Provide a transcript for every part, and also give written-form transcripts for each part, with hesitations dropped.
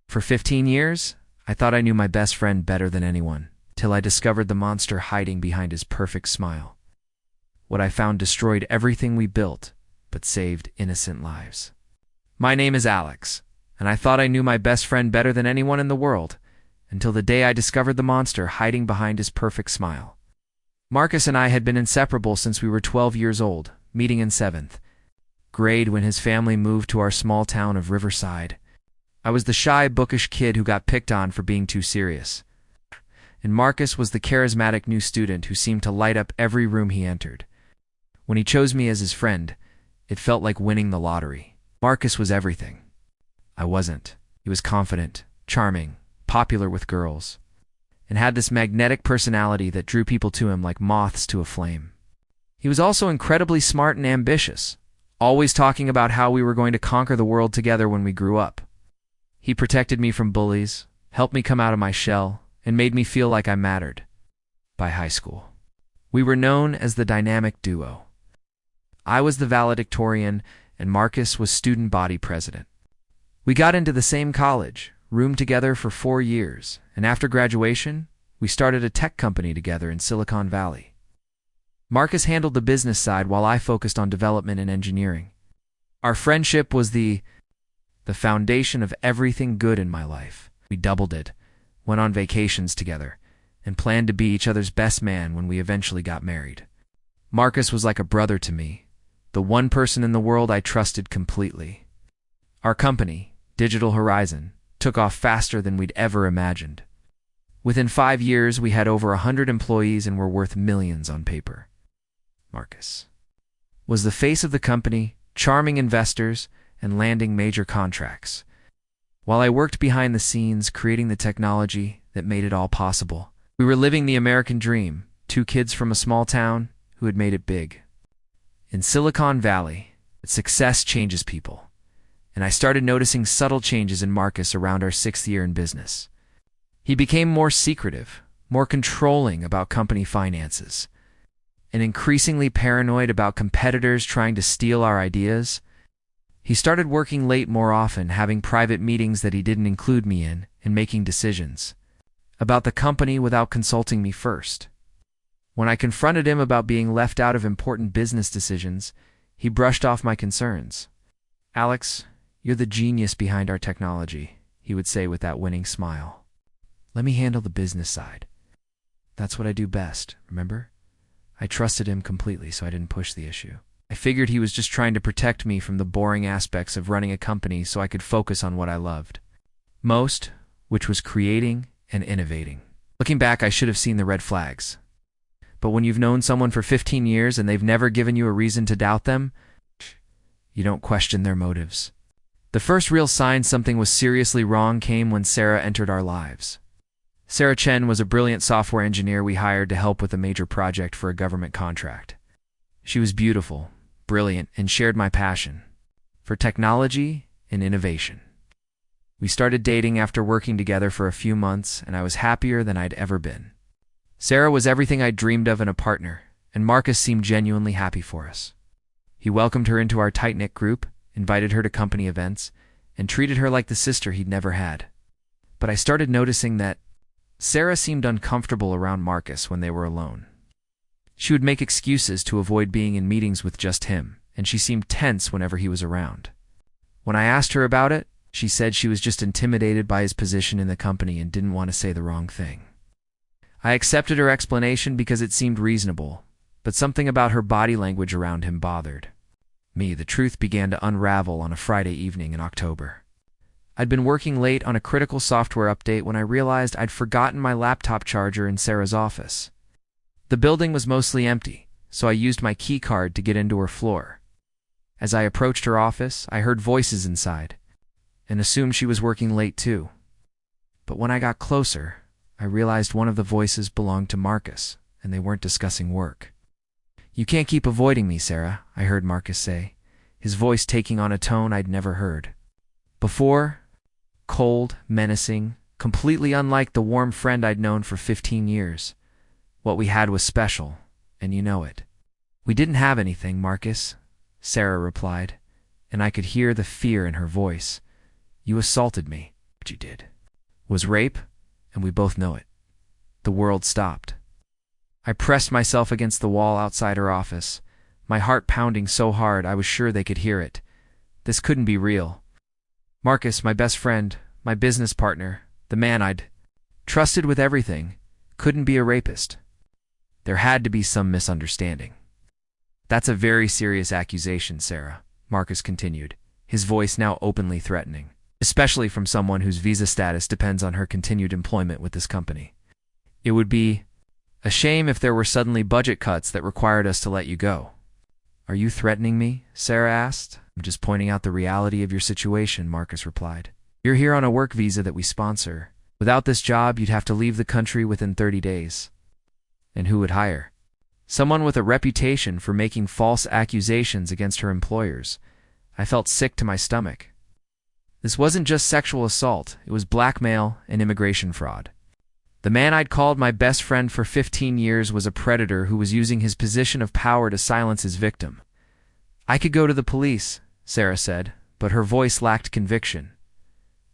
For 15 years, I thought I knew my best friend better than anyone, till I discovered the monster hiding behind his perfect smile. What I found destroyed everything we built, but saved innocent lives. My name is Alex, and I thought I knew my best friend better than anyone in the world, until the day I discovered the monster hiding behind his perfect smile. Marcus and I had been inseparable since we were 12 years old, meeting in 7th grade when his family moved to our small town of Riverside. I was the shy, bookish kid who got picked on for being too serious, and Marcus was the charismatic new student who seemed to light up every room he entered. When he chose me as his friend, it felt like winning the lottery. Marcus was everything. I wasn't. He was confident, charming, popular with girls, and had this magnetic personality that drew people to him like moths to a flame. He was also incredibly smart and ambitious, always talking about how we were going to conquer the world together when we grew up. He protected me from bullies, helped me come out of my shell, and made me feel like I mattered. By high school, we were known as the dynamic duo. I was the valedictorian, and Marcus was student body president. We got into the same college, roomed together for 4 years, and after graduation, we started a tech company together in Silicon Valley. Marcus handled the business side while I focused on development and engineering. Our friendship was the foundation of everything good in my life. We doubled it, went on vacations together, and planned to be each other's best man when we eventually got married. Marcus was like a brother to me, the one person in the world I trusted completely. Our company, Digital Horizon, took off faster than we'd ever imagined. Within 5 years, we had over 100 employees and were worth millions on paper. Marcus was the face of the company, charming investors, and landing major contracts, while I worked behind the scenes creating the technology that made it all possible. We were living the American dream, 2 kids from a small town who had made it big. In Silicon Valley, success changes people, and I started noticing subtle changes in Marcus around our 6th year in business. He became more secretive, more controlling about company finances, and increasingly paranoid about competitors trying to steal our ideas. He started working late more often, having private meetings that he didn't include me in, and making decisions about the company without consulting me first. When I confronted him about being left out of important business decisions, he brushed off my concerns. "Alex, you're the genius behind our technology," he would say with that winning smile. "Let me handle the business side. That's what I do best, remember?" I trusted him completely, so I didn't push the issue. I figured he was just trying to protect me from the boring aspects of running a company so I could focus on what I loved most, which was creating and innovating. Looking back, I should have seen the red flags. But when you've known someone for 15 years and they've never given you a reason to doubt them, you don't question their motives. The first real sign something was seriously wrong came when Sarah entered our lives. Sarah Chen was a brilliant software engineer we hired to help with a major project for a government contract. She was beautiful, brilliant, and shared my passion for technology and innovation. We started dating after working together for a few months, and I was happier than I'd ever been. Sarah was everything I dreamed of in a partner, and Marcus seemed genuinely happy for us. He welcomed her into our tight-knit group, invited her to company events, and treated her like the sister he'd never had. But I started noticing that Sarah seemed uncomfortable around Marcus when they were alone. She would make excuses to avoid being in meetings with just him, and she seemed tense whenever he was around. When I asked her about it, she said she was just intimidated by his position in the company and didn't want to say the wrong thing. I accepted her explanation because it seemed reasonable, but something about her body language around him bothered me. The truth began to unravel on a Friday evening in October. I'd been working late on a critical software update when I realized I'd forgotten my laptop charger in Sarah's office. The building was mostly empty, so I used my key card to get into her floor. As I approached her office, I heard voices inside, and assumed she was working late too. But when I got closer, I realized one of the voices belonged to Marcus, and they weren't discussing work. "You can't keep avoiding me, Sarah," I heard Marcus say, his voice taking on a tone I'd never heard before. Cold, menacing, completely unlike the warm friend I'd known for 15 years. What we had was special, and you know it. "We didn't have anything, Marcus," Sarah replied, and I could hear the fear in her voice. "You assaulted me." What you did was rape, and we both know it. The world stopped. I pressed myself against the wall outside her office, my heart pounding so hard I was sure they could hear it. This couldn't be real. Marcus, my best friend, my business partner, the man I'd trusted with everything, couldn't be a rapist. There had to be some misunderstanding. That's a very serious accusation, Sarah, Marcus continued, his voice now openly threatening, especially from someone whose visa status depends on her continued employment with this company. It would be a shame if there were suddenly budget cuts that required us to let you go. Are you threatening me? Sarah asked. I'm just pointing out the reality of your situation, Marcus replied. You're here on a work visa that we sponsor. Without this job, you'd have to leave the country within 30 days. And who would hire? Someone with a reputation for making false accusations against her employers. I felt sick to my stomach. This wasn't just sexual assault, it was blackmail and immigration fraud. The man I'd called my best friend for 15 years was a predator who was using his position of power to silence his victim. I could go to the police, Sarah said, but her voice lacked conviction.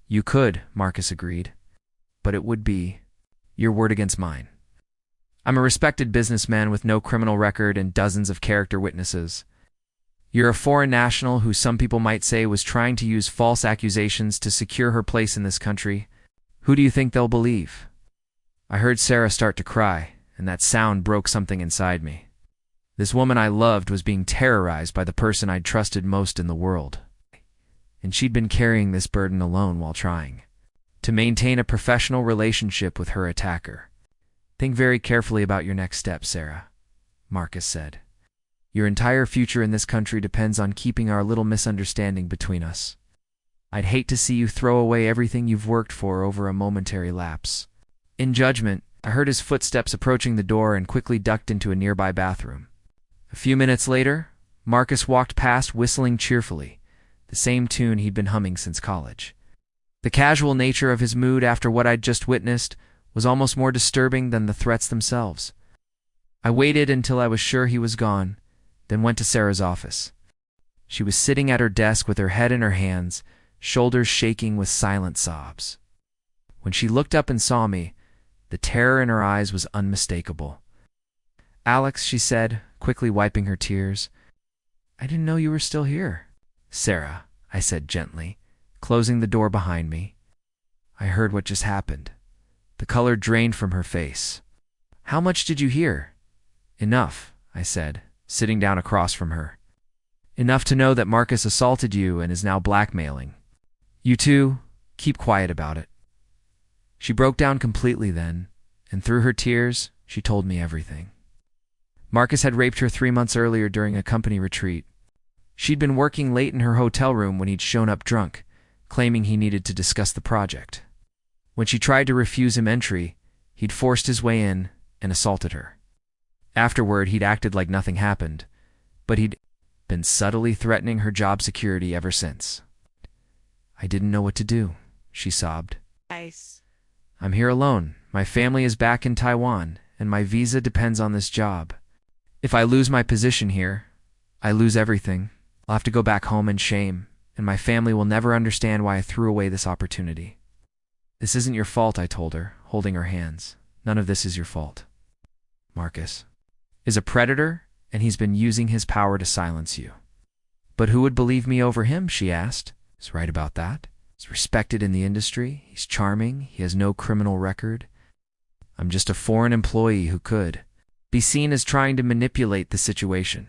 You could, Marcus agreed, but it would be your word against mine. I'm a respected businessman with no criminal record and dozens of character witnesses. You're a foreign national who some people might say was trying to use false accusations to secure her place in this country. Who do you think they'll believe? I heard Sarah start to cry, and that sound broke something inside me. This woman I loved was being terrorized by the person I'd trusted most in the world. And she'd been carrying this burden alone while trying to maintain a professional relationship with her attacker. Think very carefully about your next step, Sarah, Marcus said. Your entire future in this country depends on keeping our little misunderstanding between us. I'd hate to see you throw away everything you've worked for over a momentary lapse. In judgment, I heard his footsteps approaching the door and quickly ducked into a nearby bathroom. A few minutes later, Marcus walked past whistling cheerfully, the same tune he'd been humming since college. The casual nature of his mood after what I'd just witnessed was almost more disturbing than the threats themselves. I waited until I was sure he was gone, then went to Sarah's office. She was sitting at her desk with her head in her hands, shoulders shaking with silent sobs. When she looked up and saw me, the terror in her eyes was unmistakable. Alex, she said, quickly wiping her tears. I didn't know you were still here. Sarah, I said gently, closing the door behind me. I heard what just happened. The color drained from her face. How much did you hear? Enough, I said, sitting down across from her. Enough to know that Marcus assaulted you and is now blackmailing. You two, keep quiet about it. She broke down completely then, and through her tears, she told me everything. Marcus had raped her 3 months earlier during a company retreat. She'd been working late in her hotel room when he'd shown up drunk, claiming he needed to discuss the project. When she tried to refuse him entry, he'd forced his way in and assaulted her. Afterward, he'd acted like nothing happened, but he'd been subtly threatening her job security ever since. I didn't know what to do, she sobbed. Nice. I'm here alone. My family is back in Taiwan, and my visa depends on this job. If I lose my position here, I lose everything. I'll have to go back home in shame, and my family will never understand why I threw away this opportunity. This isn't your fault, I told her, holding her hands. None of this is your fault. Marcus is a predator, and he's been using his power to silence you. But who would believe me over him, she asked. He's right about that. He's respected in the industry. He's charming. He has no criminal record. I'm just a foreign employee who could be seen as trying to manipulate the situation.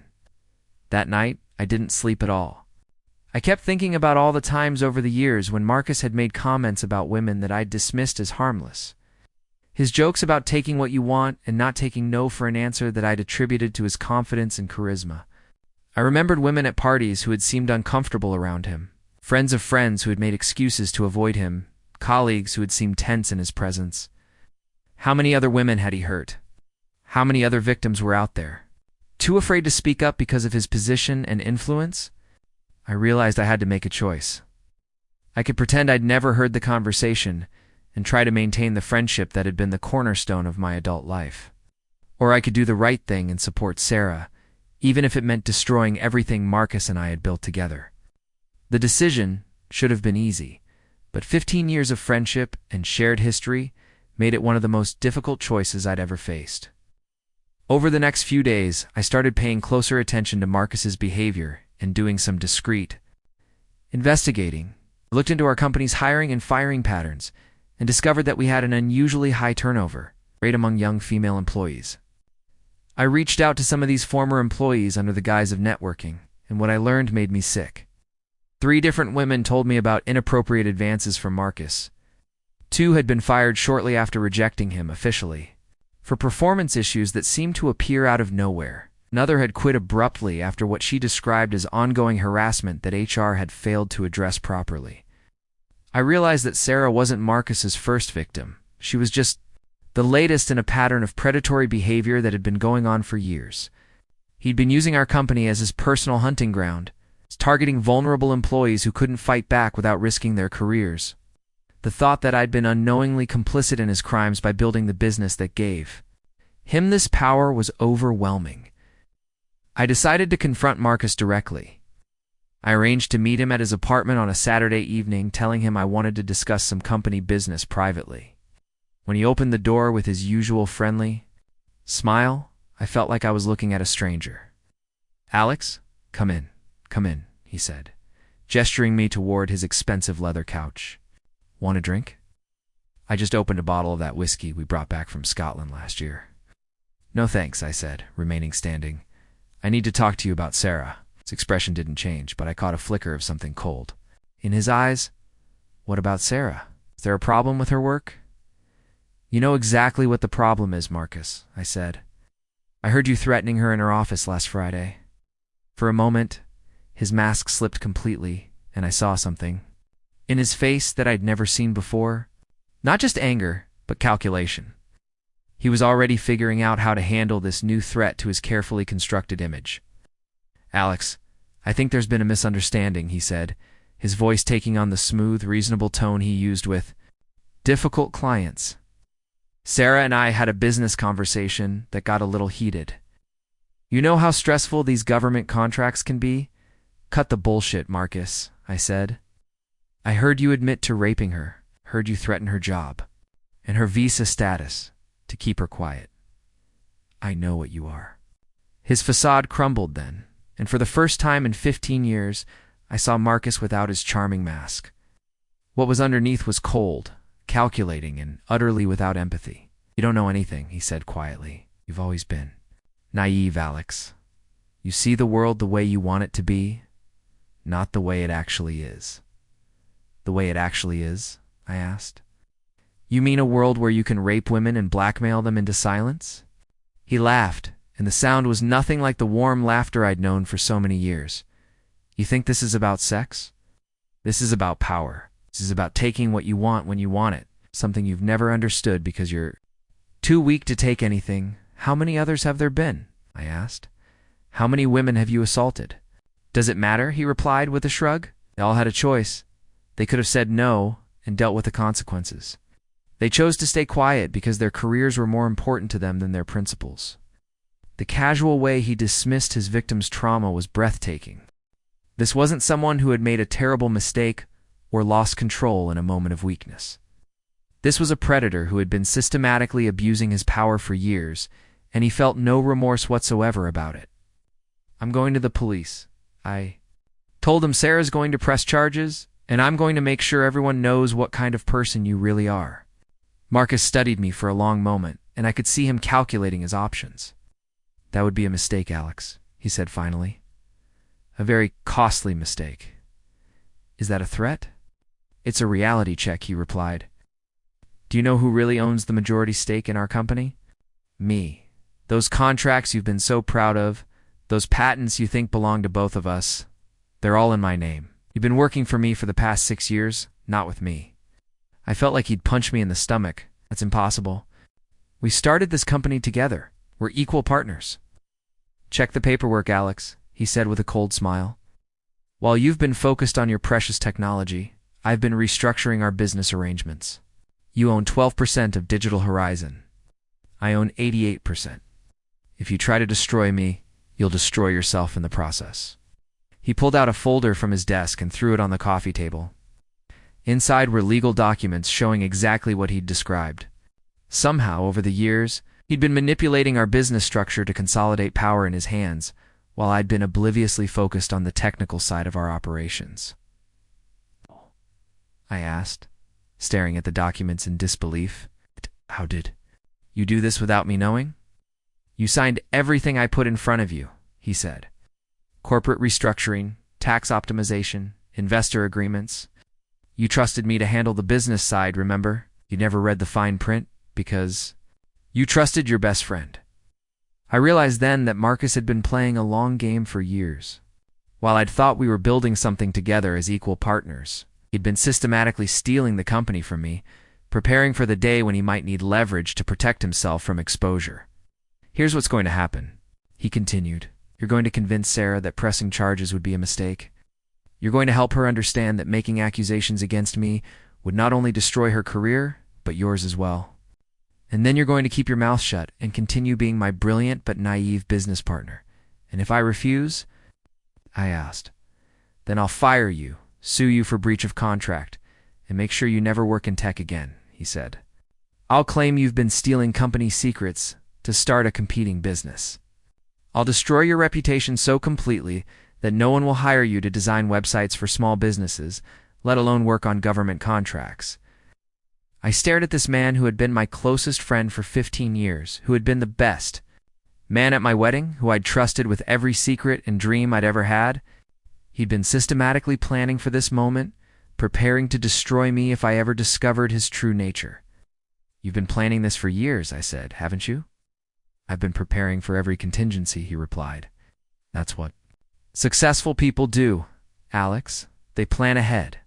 That night, I didn't sleep at all. I kept thinking about all the times over the years when Marcus had made comments about women that I'd dismissed as harmless. His jokes about taking what you want and not taking no for an answer that I'd attributed to his confidence and charisma. I remembered women at parties who had seemed uncomfortable around him. Friends of friends who had made excuses to avoid him, colleagues who had seemed tense in his presence. How many other women had he hurt? How many other victims were out there? Too afraid to speak up because of his position and influence? I realized I had to make a choice. I could pretend I'd never heard the conversation and try to maintain the friendship that had been the cornerstone of my adult life. Or I could do the right thing and support Sarah, even if it meant destroying everything Marcus and I had built together. The decision should have been easy, But 15 years of friendship and shared history made it one of the most difficult choices I'd ever faced. Over the next few days, I started paying closer attention to Marcus's behavior and doing some discreet investigating. I looked into our company's hiring and firing patterns and discovered that we had an unusually high turnover rate among young female employees. I reached out to some of these former employees under the guise of networking, and what I learned made me sick. 3 different women told me about inappropriate advances from Marcus. 2 had been fired shortly after rejecting him officially for performance issues that seemed to appear out of nowhere. Another had quit abruptly after what she described as ongoing harassment that HR had failed to address properly. I realized that Sarah wasn't Marcus's first victim. She was just the latest in a pattern of predatory behavior that had been going on for years. He'd been using our company as his personal hunting ground, targeting vulnerable employees who couldn't fight back without risking their careers. The thought that I'd been unknowingly complicit in his crimes by building the business that gave him this power was overwhelming. I decided to confront Marcus directly. I arranged to meet him at his apartment on a Saturday evening, telling him I wanted to discuss some company business privately. When he opened the door with his usual friendly smile, I felt like I was looking at a stranger. "Alex, come in, he said, gesturing me toward his expensive leather couch. "Want a drink?" "I just opened a bottle of that whiskey we brought back from Scotland last year." "No thanks," I said, remaining standing. "I need to talk to you about Sarah." His expression didn't change, but I caught a flicker of something cold in his eyes. "What about Sarah? Is there a problem with her work?" "You know exactly what the problem is, Marcus," I said. "I heard you threatening her in her office last Friday." For a moment, his mask slipped completely, and I saw something in his face that I'd never seen before. Not just anger, but calculation. He was already figuring out how to handle this new threat to his carefully constructed image. "Alex, I think there's been a misunderstanding," he said, his voice taking on the smooth, reasonable tone he used with difficult clients. "Sarah and I had a business conversation that got a little heated. You know how stressful these government contracts can be? Cut the bullshit, Marcus," I said. "I heard you admit to raping her, heard you threaten her job, and her visa status to keep her quiet. I know what you are." His facade crumbled then, and for the first time in 15 years, I saw Marcus without his charming mask. What was underneath was cold, calculating, and utterly without empathy. "You don't know anything," he said quietly. "You've always been naive, Alex. You see the world the way you want it to be, not the way it actually is." "The way it actually is?" I asked. "You mean a world where you can rape women and blackmail them into silence?" He laughed, and the sound was nothing like the warm laughter I'd known for so many years. "You think this is about sex? This is about power. This is about taking what you want when you want it, something you've never understood because you're too weak to take anything. How many others have there been?" I asked. "How many women have you assaulted?" "Does it matter?" he replied with a shrug. "They all had a choice. They could have said no and dealt with the consequences. They chose to stay quiet because their careers were more important to them than their principles." The casual way he dismissed his victim's trauma was breathtaking. This wasn't someone who had made a terrible mistake or lost control in a moment of weakness. This was a predator who had been systematically abusing his power for years, and he felt no remorse whatsoever about it. "I'm going to the police. I told them Sarah's going to press charges, and I'm going to make sure everyone knows what kind of person you really are." Marcus studied me for a long moment, and I could see him calculating his options. "That would be a mistake, Alex," he said finally. "A very costly mistake." "Is that a threat?" "It's a reality check," he replied. "Do you know who really owns the majority stake in our company?" "Me. Those contracts you've been so proud of, those patents you think belong to both of us, they're all in my name. You've been working for me for the past 6 years, not with me." I felt like he'd punch me in the stomach. "That's impossible. We started this company together. We're equal partners." "Check the paperwork, Alex," he said with a cold smile. "While you've been focused on your precious technology, I've been restructuring our business arrangements. You own 12% of Digital Horizon. I own 88%. If you try to destroy me, you'll destroy yourself in the process." He pulled out a folder from his desk and threw it on the coffee table. Inside were legal documents showing exactly what he'd described. Somehow, over the years, he'd been manipulating our business structure to consolidate power in his hands, while I'd been obliviously focused on the technical side of our operations. I asked, staring at the documents in disbelief. How did you do this without me knowing? You signed everything I put in front of you, he said. Corporate restructuring, tax optimization, investor agreements. You trusted me to handle the business side, remember? You never read the fine print because you trusted your best friend. I realized then that Marcus had been playing a long game for years. While I'd thought we were building something together as equal partners, he'd been systematically stealing the company from me, preparing for the day when he might need leverage to protect himself from exposure. Here's what's going to happen, he continued. You're going to convince Sarah that pressing charges would be a mistake. You're going to help her understand that making accusations against me would not only destroy her career, but yours as well. And then you're going to keep your mouth shut and continue being my brilliant but naive business partner. And if I refuse, I asked, then I'll fire you, sue you for breach of contract, and make sure you never work in tech again, he said. I'll claim you've been stealing company secrets to start a competing business. I'll destroy your reputation so completely that no one will hire you to design websites for small businesses, let alone work on government contracts. I stared at this man who had been my closest friend for 15 years, who had been the best man at my wedding, who I'd trusted with every secret and dream I'd ever had. He'd been systematically planning for this moment, preparing to destroy me if I ever discovered his true nature. You've been planning this for years, I said, haven't you? I've been preparing for every contingency, he replied. That's what successful people do, Alex. They plan ahead.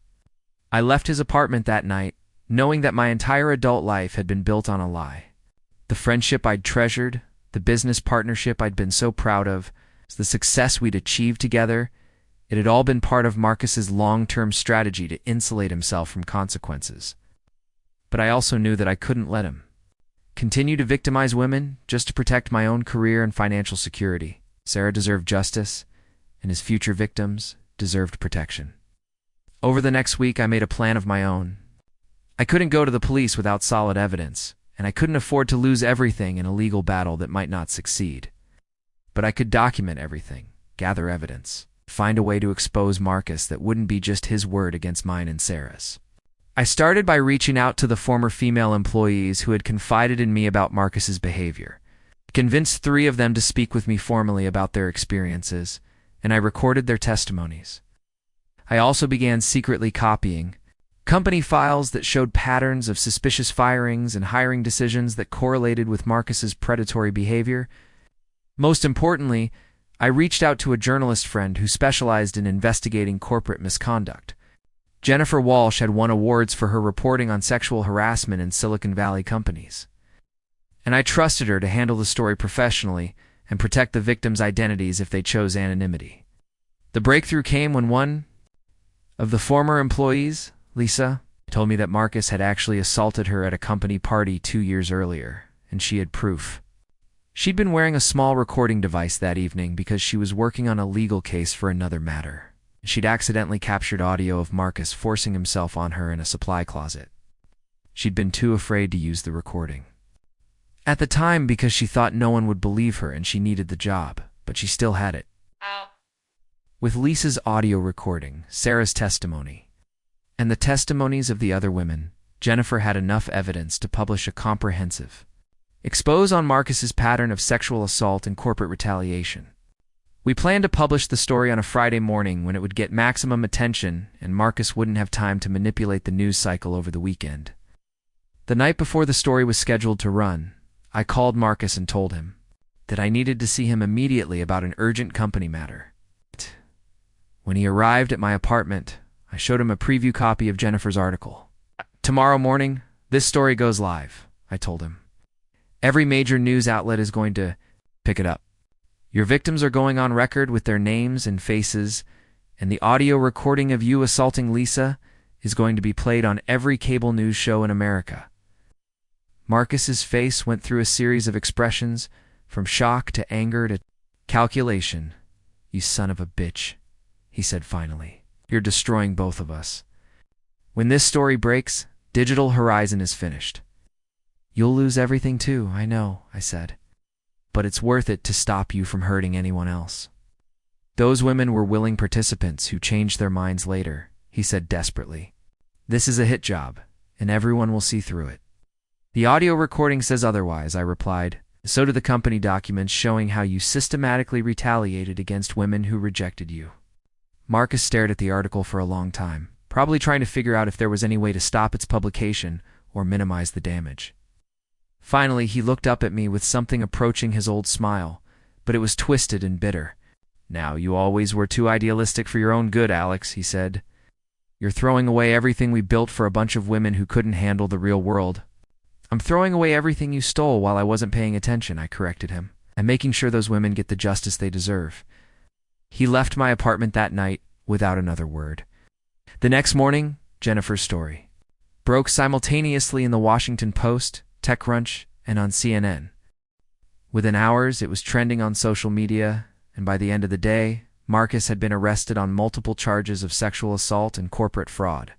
I left his apartment that night, knowing that my entire adult life had been built on a lie. The friendship I'd treasured, the business partnership I'd been so proud of, the success we'd achieved together, it had all been part of Marcus's long-term strategy to insulate himself from consequences. But I also knew that I couldn't let him continue to victimize women just to protect my own career and financial security. Sarah deserved justice, and his future victims deserved protection. Over the next week, I made a plan of my own. I couldn't go to the police without solid evidence, and I couldn't afford to lose everything in a legal battle that might not succeed. But I could document everything, gather evidence, find a way to expose Marcus that wouldn't be just his word against mine and Sarah's. I started by reaching out to the former female employees who had confided in me about Marcus's behavior. I convinced 3 of them to speak with me formally about their experiences, and I recorded their testimonies. I also began secretly copying company files that showed patterns of suspicious firings and hiring decisions that correlated with Marcus's predatory behavior. Most importantly, I reached out to a journalist friend who specialized in investigating corporate misconduct. Jennifer Walsh had won awards for her reporting on sexual harassment in Silicon Valley companies. And I trusted her to handle the story professionally and protect the victims' identities if they chose anonymity. The breakthrough came when one of the former employees, Lisa, told me that Marcus had actually assaulted her at a company party 2 years earlier, and she had proof. She'd been wearing a small recording device that evening because she was working on a legal case for another matter. She'd accidentally captured audio of Marcus forcing himself on her in a supply closet. She'd been too afraid to use the recording at the time because she thought no one would believe her and she needed the job, but she still had it. With Lisa's audio recording, Sarah's testimony, and the testimonies of the other women, Jennifer had enough evidence to publish a comprehensive expose on Marcus's pattern of sexual assault and corporate retaliation. We planned to publish the story on a Friday morning when it would get maximum attention and Marcus wouldn't have time to manipulate the news cycle over the weekend. The night before the story was scheduled to run, I called Marcus and told him that I needed to see him immediately about an urgent company matter. When he arrived at my apartment, I showed him a preview copy of Jennifer's article. Tomorrow morning, this story goes live, I told him. Every major news outlet is going to pick it up. Your victims are going on record with their names and faces, and the audio recording of you assaulting Lisa is going to be played on every cable news show in America. Marcus's face went through a series of expressions, from shock to anger to calculation. You son of a bitch, he said finally. You're destroying both of us. When this story breaks, Digital Horizon is finished. You'll lose everything too, I know, I said. But it's worth it to stop you from hurting anyone else. Those women were willing participants who changed their minds later, he said desperately. This is a hit job, and everyone will see through it. The audio recording says otherwise, I replied. So do the company documents showing how you systematically retaliated against women who rejected you. Marcus stared at the article for a long time, probably trying to figure out if there was any way to stop its publication or minimize the damage. Finally, he looked up at me with something approaching his old smile, but it was twisted and bitter. Now, you always were too idealistic for your own good, Alex, he said. You're throwing away everything we built for a bunch of women who couldn't handle the real world. I'm throwing away everything you stole while I wasn't paying attention, I corrected him. I'm making sure those women get the justice they deserve. He left my apartment that night without another word. The next morning, Jennifer's story broke simultaneously in the Washington Post, TechCrunch, and on CNN. Within hours, it was trending on social media, and by the end of the day, Marcus had been arrested on multiple charges of sexual assault and corporate fraud.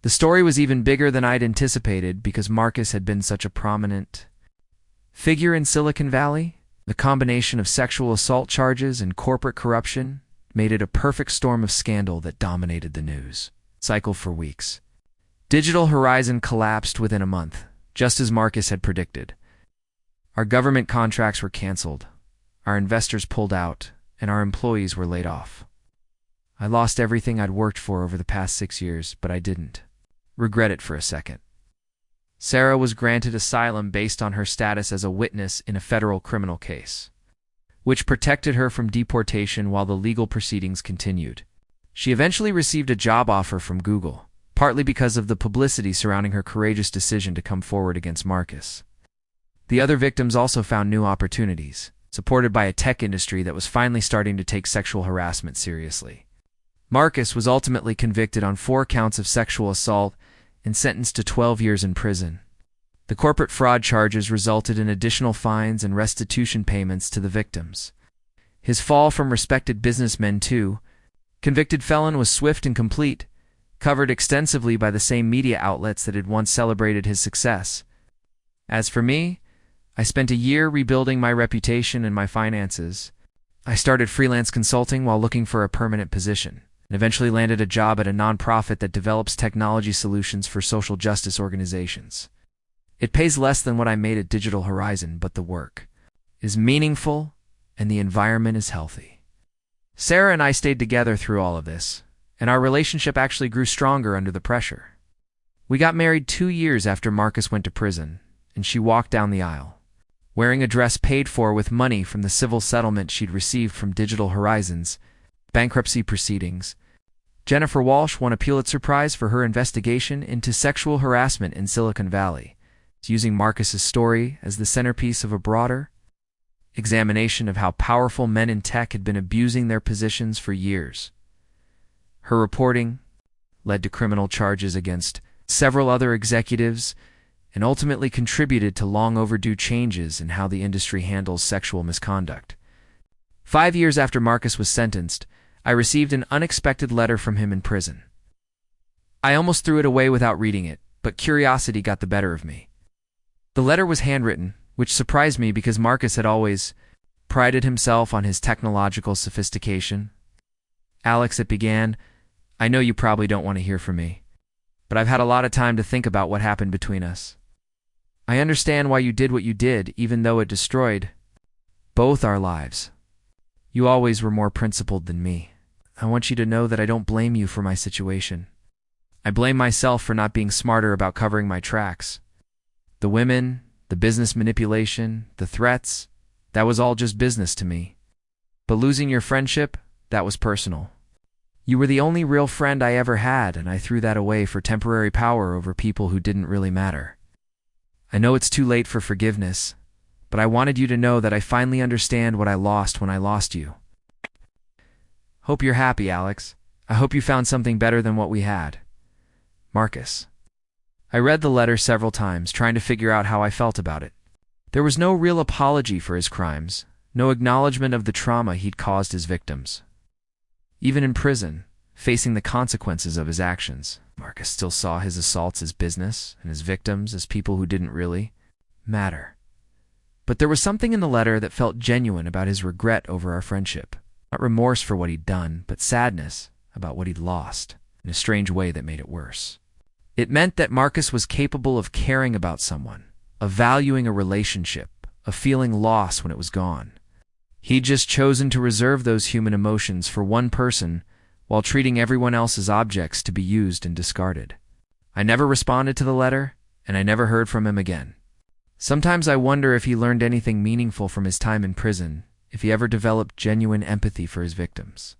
The story was even bigger than I'd anticipated because Marcus had been such a prominent figure in Silicon Valley. The combination of sexual assault charges and corporate corruption made it a perfect storm of scandal that dominated the news cycle for weeks. Digital Horizon collapsed within a month, just as Marcus had predicted. Our government contracts were canceled, our investors pulled out, and our employees were laid off. I lost everything I'd worked for over the past 6 years, but I didn't regret it for a second. Sarah was granted asylum based on her status as a witness in a federal criminal case, which protected her from deportation while the legal proceedings continued. She eventually received a job offer from Google, partly because of the publicity surrounding her courageous decision to come forward against Marcus. The other victims also found new opportunities, supported by a tech industry that was finally starting to take sexual harassment seriously. Marcus was ultimately convicted on 4 counts of sexual assault and sentenced to 12 years in prison. The corporate fraud charges resulted in additional fines and restitution payments to the victims. His fall from respected businessmen too. Convicted felon was swift and complete, covered extensively by the same media outlets that had once celebrated his success. As for me, I spent a year rebuilding my reputation and my finances. I started freelance consulting while looking for a permanent position, and eventually landed a job at a nonprofit that develops technology solutions for social justice organizations. It pays less than what I made at Digital Horizon, but the work is meaningful and the environment is healthy. Sarah and I stayed together through all of this, and our relationship actually grew stronger under the pressure. We got married 2 years after Marcus went to prison, and she walked down the aisle, wearing a dress paid for with money from the civil settlement she'd received from Digital Horizon's bankruptcy proceedings. Jennifer Walsh won a Pulitzer Prize for her investigation into sexual harassment in Silicon Valley, using Marcus's story as the centerpiece of a broader examination of how powerful men in tech had been abusing their positions for years. Her reporting led to criminal charges against several other executives and ultimately contributed to long overdue changes in how the industry handles sexual misconduct. 5 years after Marcus was sentenced, I received an unexpected letter from him in prison. I almost threw it away without reading it, but curiosity got the better of me. The letter was handwritten, which surprised me because Marcus had always prided himself on his technological sophistication. Alex, it began, I know you probably don't want to hear from me, but I've had a lot of time to think about what happened between us. I understand why you did what you did, even though it destroyed both our lives. You always were more principled than me. I want you to know that I don't blame you for my situation. I blame myself for not being smarter about covering my tracks. The women, the business manipulation, the threats, that was all just business to me. But losing your friendship, that was personal. You were the only real friend I ever had, and I threw that away for temporary power over people who didn't really matter. I know it's too late for forgiveness, but I wanted you to know that I finally understand what I lost when I lost you. Hope you're happy, Alex. I hope you found something better than what we had. Marcus. I read the letter several times, trying to figure out how I felt about it. There was no real apology for his crimes, no acknowledgement of the trauma he'd caused his victims. Even in prison, facing the consequences of his actions. Marcus still saw his assaults as business and his victims as people who didn't really matter. But there was something in the letter that felt genuine about his regret over our friendship. Not remorse for what he'd done, but sadness about what he'd lost, in a strange way that made it worse. It meant that Marcus was capable of caring about someone, of valuing a relationship, of feeling loss when it was gone. He'd just chosen to reserve those human emotions for one person while treating everyone else as objects to be used and discarded. I never responded to the letter, and I never heard from him again. Sometimes I wonder if he learned anything meaningful from his time in prison, if he ever developed genuine empathy for his victims,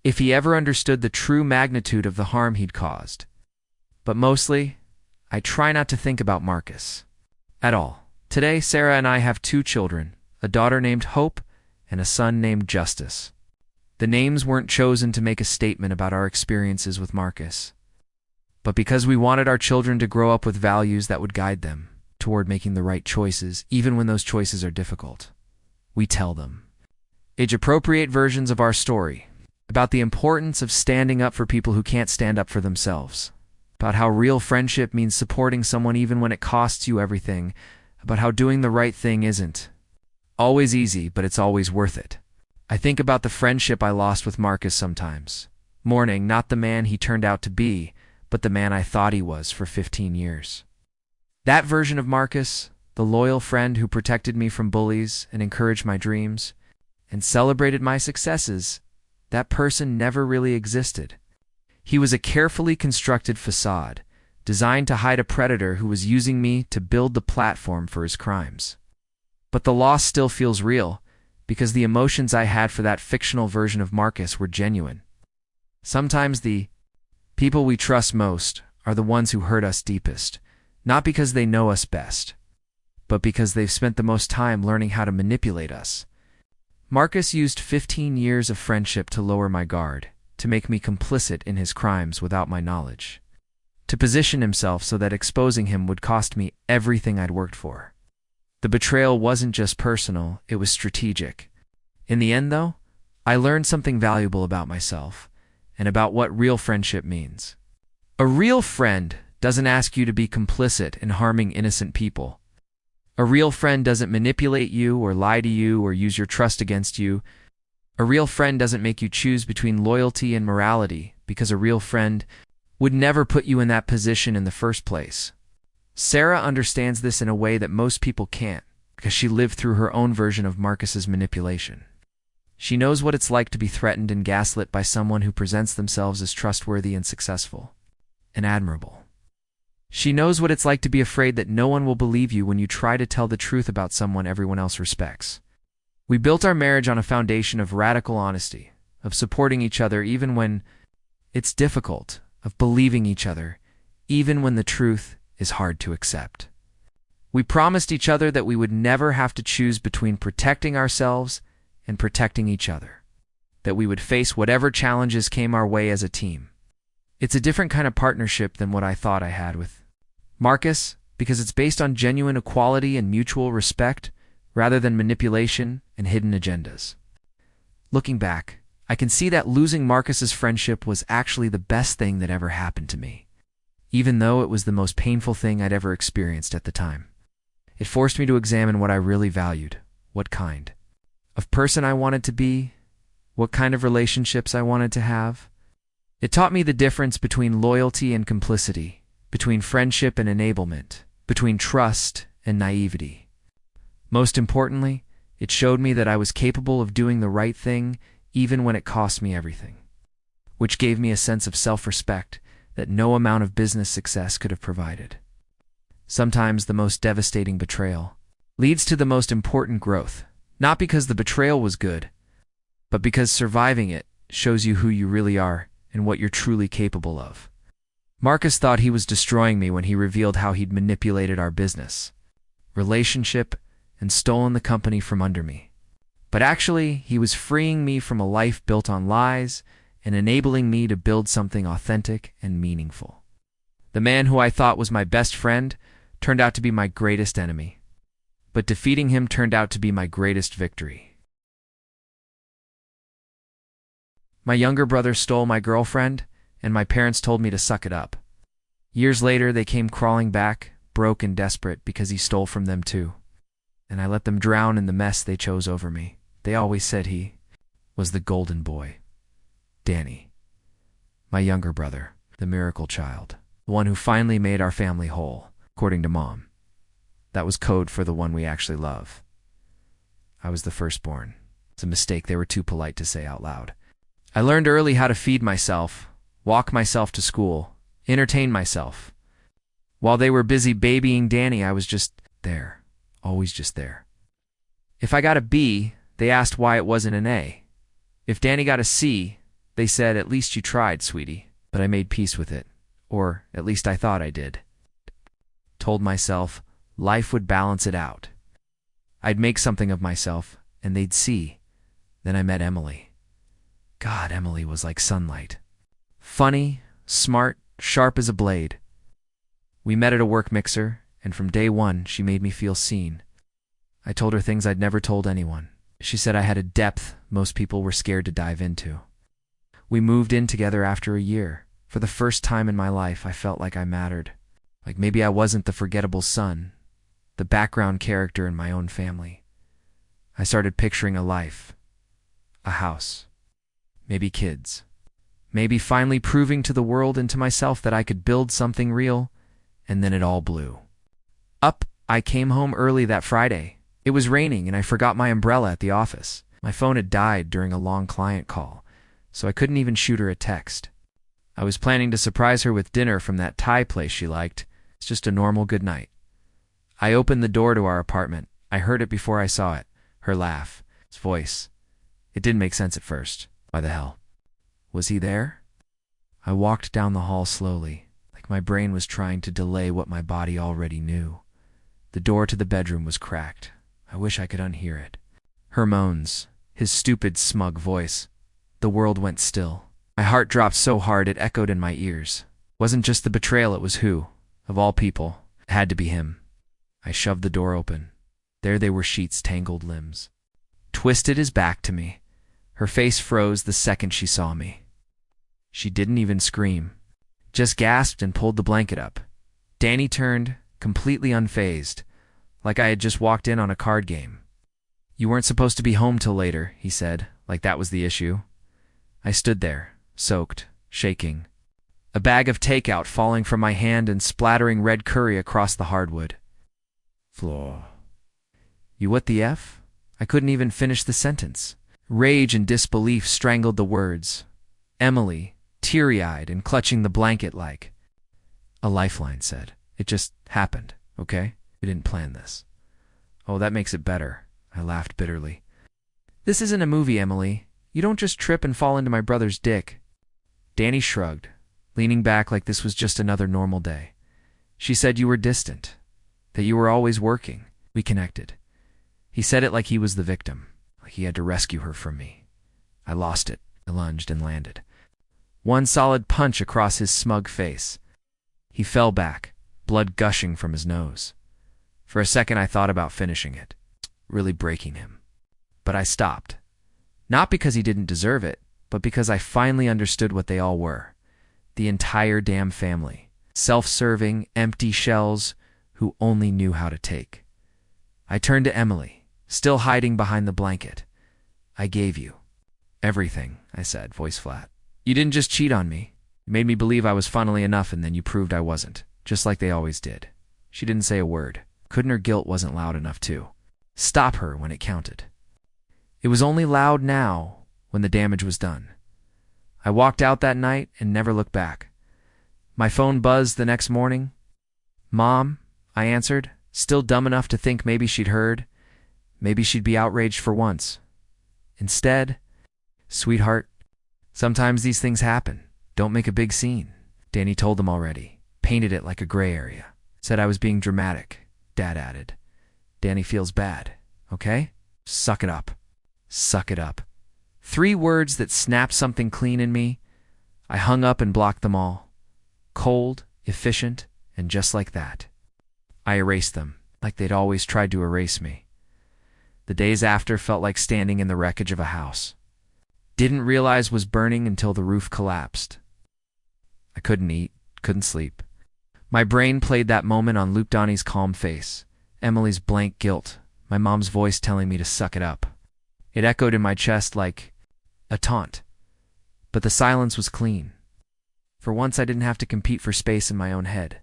if he ever understood the true magnitude of the harm he'd caused. But mostly, I try not to think about Marcus at all. Today, Sarah and I have 2 children, a daughter named Hope and a son named Justice. The names weren't chosen to make a statement about our experiences with Marcus, but because we wanted our children to grow up with values that would guide them toward making the right choices, even when those choices are difficult. We tell them age-appropriate versions of our story, about the importance of standing up for people who can't stand up for themselves, about how real friendship means supporting someone even when it costs you everything, about how doing the right thing isn't always easy, but it's always worth it. I think about the friendship I lost with Marcus sometimes, mourning not the man he turned out to be, but the man I thought he was for 15 years. That version of Marcus, the loyal friend who protected me from bullies and encouraged my dreams and celebrated my successes, that person never really existed. He was a carefully constructed facade, designed to hide a predator who was using me to build the platform for his crimes. But the loss still feels real, because the emotions I had for that fictional version of Marcus were genuine. Sometimes the people we trust most are the ones who hurt us deepest, not because they know us best, but because they've spent the most time learning how to manipulate us. Marcus used 15 years of friendship to lower my guard, to make me complicit in his crimes without my knowledge, to position himself so that exposing him would cost me everything I'd worked for. The betrayal wasn't just personal, it was strategic. In the end, though, I learned something valuable about myself and about what real friendship means. A real friend doesn't ask you to be complicit in harming innocent people. A real friend doesn't manipulate you or lie to you or use your trust against you. A real friend doesn't make you choose between loyalty and morality, because a real friend would never put you in that position in the first place. Sarah understands this in a way that most people can't, because she lived through her own version of Marcus's manipulation. She knows what it's like to be threatened and gaslit by someone who presents themselves as trustworthy and successful and admirable. She knows what it's like to be afraid that no one will believe you when you try to tell the truth about someone everyone else respects. We built our marriage on a foundation of radical honesty, of supporting each other even when it's difficult, of believing each other, even when the truth is hard to accept. We promised each other that we would never have to choose between protecting ourselves and protecting each other, that we would face whatever challenges came our way as a team. It's a different kind of partnership than what I thought I had with Marcus, because it's based on genuine equality and mutual respect, rather than manipulation and hidden agendas. Looking back, I can see that losing Marcus's friendship was actually the best thing that ever happened to me, even though it was the most painful thing I'd ever experienced at the time. It forced me to examine what I really valued, what kind of person I wanted to be, what kind of relationships I wanted to have. It taught me the difference between loyalty and complicity, between friendship and enablement, between trust and naivety. Most importantly, it showed me that I was capable of doing the right thing even when it cost me everything, which gave me a sense of self-respect that no amount of business success could have provided. Sometimes the most devastating betrayal leads to the most important growth, not because the betrayal was good, but because surviving it shows you who you really are and what you're truly capable of. Marcus thought he was destroying me when he revealed how he'd manipulated our business, relationship, and stolen the company from under me. But actually, he was freeing me from a life built on lies and enabling me to build something authentic and meaningful. The man who I thought was my best friend turned out to be my greatest enemy, but defeating him turned out to be my greatest victory. My younger brother stole my girlfriend, and my parents told me to suck it up. Years later, they came crawling back, broke and desperate, because he stole from them too. And I let them drown in the mess they chose over me. They always said he was the golden boy. Danny, my younger brother, the miracle child, the one who finally made our family whole, according to Mom. That was code for the one we actually love. I was the firstborn. It's a mistake they were too polite to say out loud. I learned early how to feed myself, walk myself to school, entertain myself. While they were busy babying Danny, I was just there, always just there. If I got a B, they asked why it wasn't an A. If Danny got a C, they said, "At least you tried, sweetie." But I made peace with it, or at least I thought I did. Told myself life would balance it out. I'd make something of myself, and they'd see. Then I met Emily. God, Emily was like sunlight. Funny, smart, sharp as a blade. We met at a work mixer, and from day one, she made me feel seen. I told her things I'd never told anyone. She said I had a depth most people were scared to dive into. We moved in together after a year. For the first time in my life, I felt like I mattered. Like maybe I wasn't the forgettable son, the background character in my own family. I started picturing a life, a house, maybe kids. Maybe finally proving to the world and to myself that I could build something real, and then it all blew. I came home early that Friday. It was raining and I forgot my umbrella at the office. My phone had died during a long client call, so I couldn't even shoot her a text. I was planning to surprise her with dinner from that Thai place she liked. It's just a normal good night. I opened the door to our apartment. I heard it before I saw it. Her laugh, his voice. It didn't make sense at first. Why the hell? Was he there? I walked down the hall slowly, like my brain was trying to delay what my body already knew. The door to the bedroom was cracked. I wish I could unhear it. Her moans, his stupid, smug voice. The world went still. My heart dropped so hard it echoed in my ears. Wasn't just the betrayal, it was who. Of all people, it had to be him. I shoved the door open. There they were, sheets, tangled limbs. Twisted his back to me. Her face froze the second she saw me. She didn't even scream, just gasped and pulled the blanket up. Danny turned, completely unfazed, like I had just walked in on a card game. "You weren't supposed to be home till later," he said, like that was the issue. I stood there, soaked, shaking. A bag of takeout falling from my hand and splattering red curry across the hardwood. Floor. "You what the F?" I couldn't even finish the sentence. Rage and disbelief strangled the words. Emily, teary-eyed and clutching the blanket like a lifeline, said, "It just happened, okay? We didn't plan this." "Oh, that makes it better." I laughed bitterly. "This isn't a movie, Emily. You don't just trip and fall into my brother's dick." Danny shrugged, leaning back like this was just another normal day. "She said you were distant, that you were always working." We connected. He said it like he was the victim, like he had to rescue her from me. I lost it. I lunged and landed. One solid punch across his smug face. He fell back, blood gushing from his nose. For a second I thought about finishing it, really breaking him. But I stopped. Not because he didn't deserve it, but because I finally understood what they all were. The entire damn family. Self-serving, empty shells who only knew how to take. I turned to Emily, still hiding behind the blanket. "I gave you everything," I said, voice flat. "You didn't just cheat on me. You made me believe I was funnily enough, and then you proved I wasn't, just like they always did." She didn't say a word. Couldn't her guilt wasn't loud enough too? Stop her when it counted. It was only loud now when the damage was done. I walked out that night and never looked back. My phone buzzed the next morning. "Mom," I answered, still dumb enough to think maybe she'd heard. Maybe she'd be outraged for once. Instead, "Sweetheart, sometimes these things happen. Don't make a big scene." Danny told them already. Painted it like a gray area. Said I was being dramatic. Dad added, "Danny feels bad, okay? Suck it up." Suck it up. 3 words that snapped something clean in me. I hung up and blocked them all. Cold, efficient, and just like that. I erased them, like they'd always tried to erase me. The days after felt like standing in the wreckage of a house. didn't realize was burning until the roof collapsed. I couldn't eat, couldn't sleep. My brain played that moment on loop: Donnie's calm face, Emily's blank guilt, my mom's voice telling me to suck it up. It echoed in my chest like a taunt. But the silence was clean. For once, I didn't have to compete for space in my own head.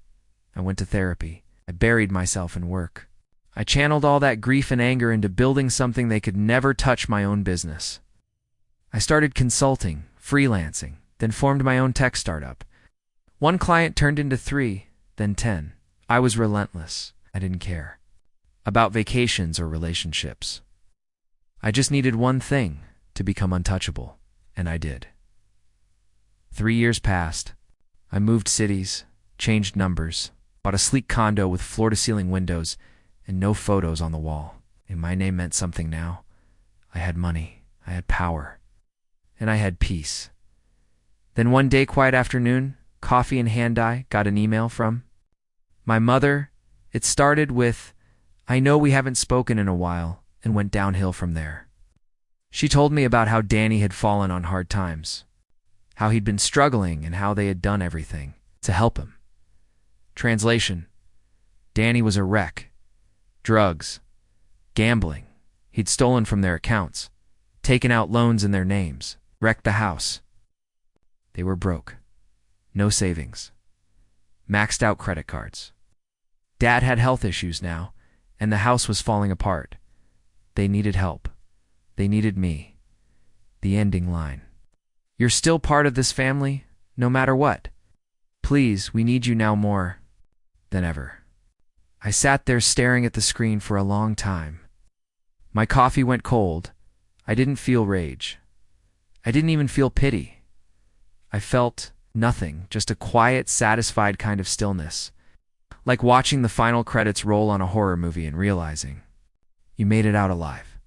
I went to therapy. I buried myself in work. I channeled all that grief and anger into building something they could never touch: my own business. I started consulting, freelancing, then formed my own tech startup. One client turned into 3, then 10. I was relentless. I didn't care about vacations or relationships. I just needed one thing: to become untouchable, and I did. 3 years passed. I moved cities, changed numbers, bought a sleek condo with floor-to-ceiling windows and no photos on the wall. And my name meant something now. I had money, I had power, and I had peace. Then one day, quiet afternoon, coffee in hand, I got an email from my mother. It started with, "I know we haven't spoken in a while," and went downhill from there. She told me about how Danny had fallen on hard times, how he'd been struggling, and how they had done everything to help him. Translation: Danny was a wreck. Drugs, gambling. He'd stolen from their accounts, taken out loans in their names, wrecked the house. They were broke. No savings. Maxed out credit cards. Dad had health issues now, and the house was falling apart. They needed help. They needed me. The ending line: "You're still part of this family, no matter what. Please, we need you now more than ever." I sat there staring at the screen for a long time. My coffee went cold. I didn't feel rage. I didn't even feel pity. I felt nothing, just a quiet, satisfied kind of stillness, like watching the final credits roll on a horror movie and realizing you made it out alive.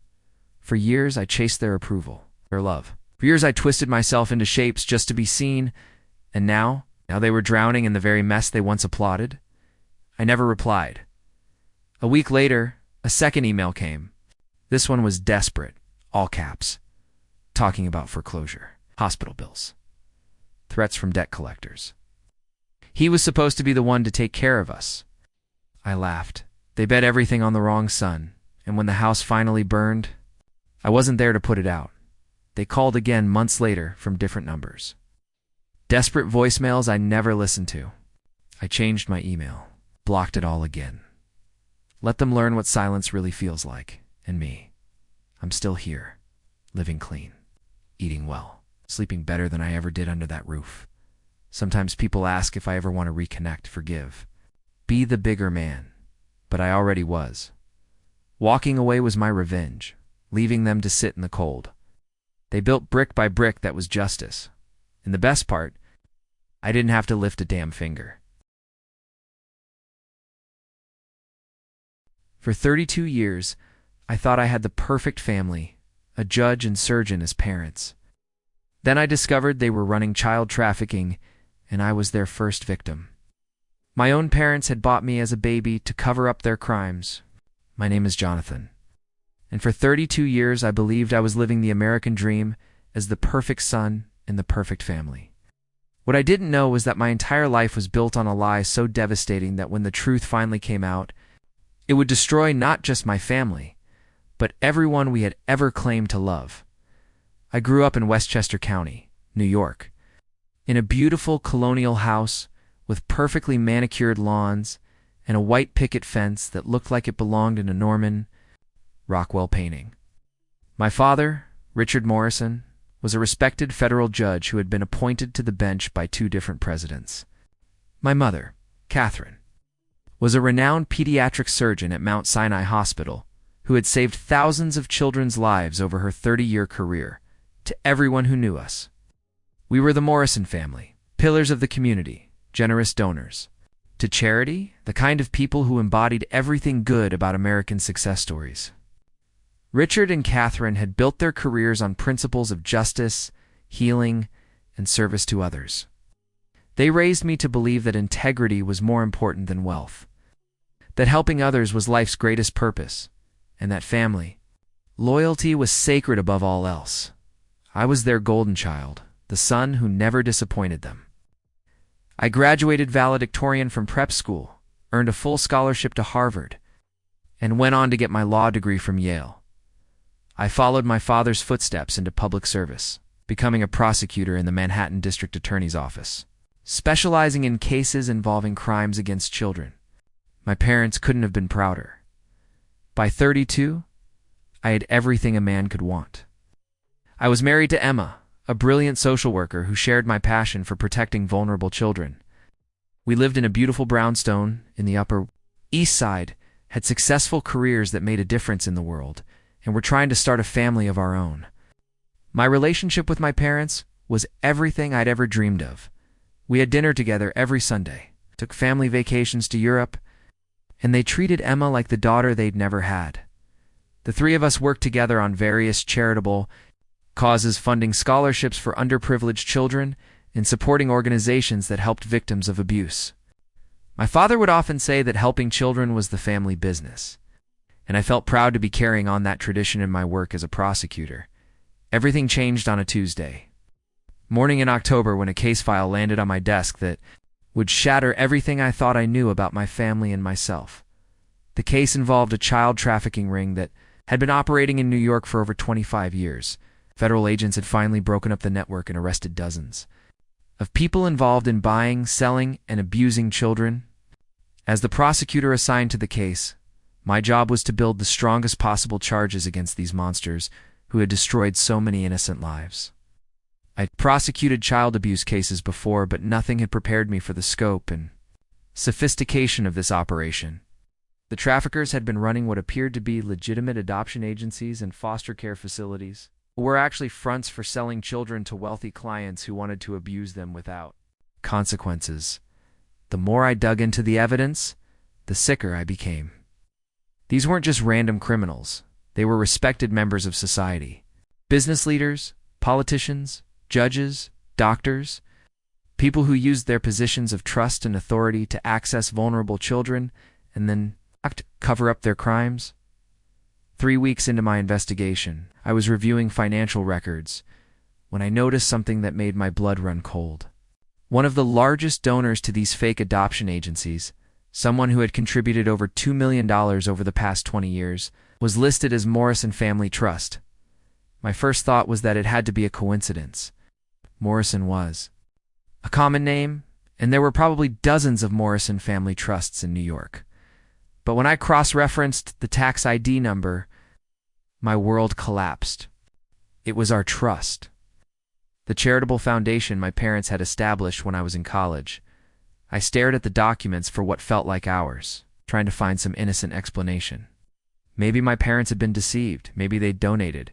For years, I chased their approval, their love. For years, I twisted myself into shapes just to be seen, and now they were drowning in the very mess they once applauded. I never replied. A week later, a second email came. This one was desperate, all caps, talking about foreclosure, hospital bills, threats from debt collectors. He was supposed to be the one to take care of us. I laughed. They bet everything on the wrong son, and when the house finally burned, I wasn't there to put it out. They called again months later from different numbers. Desperate voicemails I never listened to. I changed my email, blocked it all again. Let them learn what silence really feels like. And me, I'm still here, living clean, eating well, sleeping better than I ever did under that roof. Sometimes people ask if I ever want to reconnect, forgive, be the bigger man, but I already was. Walking away was my revenge, leaving them to sit in the cold. They built brick by brick. That was justice. And the best part, I didn't have to lift a damn finger. For 32 years, I thought I had the perfect family, a judge and surgeon as parents. Then I discovered they were running child trafficking, and I was their first victim. My own parents had bought me as a baby to cover up their crimes. My name is Jonathan. And for 32 years, I believed I was living the American dream as the perfect son in the perfect family. What I didn't know was that my entire life was built on a lie so devastating that when the truth finally came out, it would destroy not just my family, but everyone we had ever claimed to love. I grew up in Westchester County, New York, in a beautiful colonial house with perfectly manicured lawns and a white picket fence that looked like it belonged in a Norman Rockwell painting. My father, Richard Morrison, was a respected federal judge who had been appointed to the bench by 2 different presidents. My mother, Catherine, was a renowned pediatric surgeon at Mount Sinai Hospital who had saved thousands of children's lives over her 30-year career. To everyone who knew us, we were the Morrison family, pillars of the community, generous donors. To charity, the kind of people who embodied everything good about American success stories. Richard and Catherine had built their careers on principles of justice, healing, and service to others. They raised me to believe that integrity was more important than wealth, that helping others was life's greatest purpose, and that family, loyalty was sacred above all else. I was their golden child, the son who never disappointed them. I graduated valedictorian from prep school, earned a full scholarship to Harvard, and went on to get my law degree from Yale. I followed my father's footsteps into public service, becoming a prosecutor in the Manhattan District Attorney's Office, specializing in cases involving crimes against children. My parents couldn't have been prouder. By 32, I had everything a man could want. I was married to Emma, a brilliant social worker who shared my passion for protecting vulnerable children. We lived in a beautiful brownstone in the Upper East Side, had successful careers that made a difference in the world, and were trying to start a family of our own. My relationship with my parents was everything I'd ever dreamed of. We had dinner together every Sunday, took family vacations to Europe, and they treated Emma like the daughter they'd never had. The three of us worked together on various charitable causes, funding scholarships for underprivileged children and supporting organizations that helped victims of abuse. My father would often say that helping children was the family business, and I felt proud to be carrying on that tradition in my work as a prosecutor. Everything changed on a Tuesday morning in October when a case file landed on my desk that would shatter everything I thought I knew about my family and myself. The case involved a child trafficking ring that had been operating in New York for over 25 years. Federal agents had finally broken up the network and arrested dozens of people involved in buying, selling, and abusing children. As the prosecutor assigned to the case, my job was to build the strongest possible charges against these monsters who had destroyed so many innocent lives. I'd prosecuted child abuse cases before, but nothing had prepared me for the scope and sophistication of this operation. The traffickers had been running what appeared to be legitimate adoption agencies and foster care facilities, but were actually fronts for selling children to wealthy clients who wanted to abuse them without consequences. The more I dug into the evidence, the sicker I became. These weren't just random criminals. They were respected members of society. Business leaders, politicians, judges, doctors, people who used their positions of trust and authority to access vulnerable children and then cover up their crimes. 3 weeks into my investigation, I was reviewing financial records when I noticed something that made my blood run cold. One of the largest donors to these fake adoption agencies, someone who had contributed over $2 million over the past 20 years, was listed as Morrison Family Trust. My first thought was that it had to be a coincidence. Morrison was a common name, and there were probably dozens of Morrison Family Trusts in New York. But when I cross-referenced the tax ID number, my world collapsed. It was our trust. The charitable foundation my parents had established when I was in college. I stared at the documents for what felt like hours, trying to find some innocent explanation. Maybe my parents had been deceived. Maybe they'd donated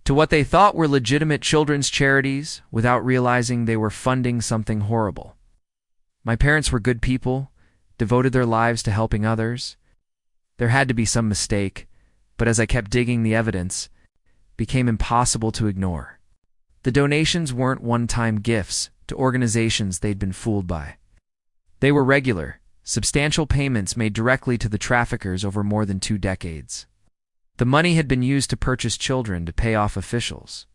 to what they thought were legitimate children's charities without realizing they were funding something horrible. My parents were good people, devoted their lives to helping others. There had to be some mistake, but as I kept digging, the evidence became impossible to ignore. The donations weren't one-time gifts to organizations they'd been fooled by. They were regular, substantial payments made directly to the traffickers over more than 2 decades. The money had been used to purchase children to pay off officials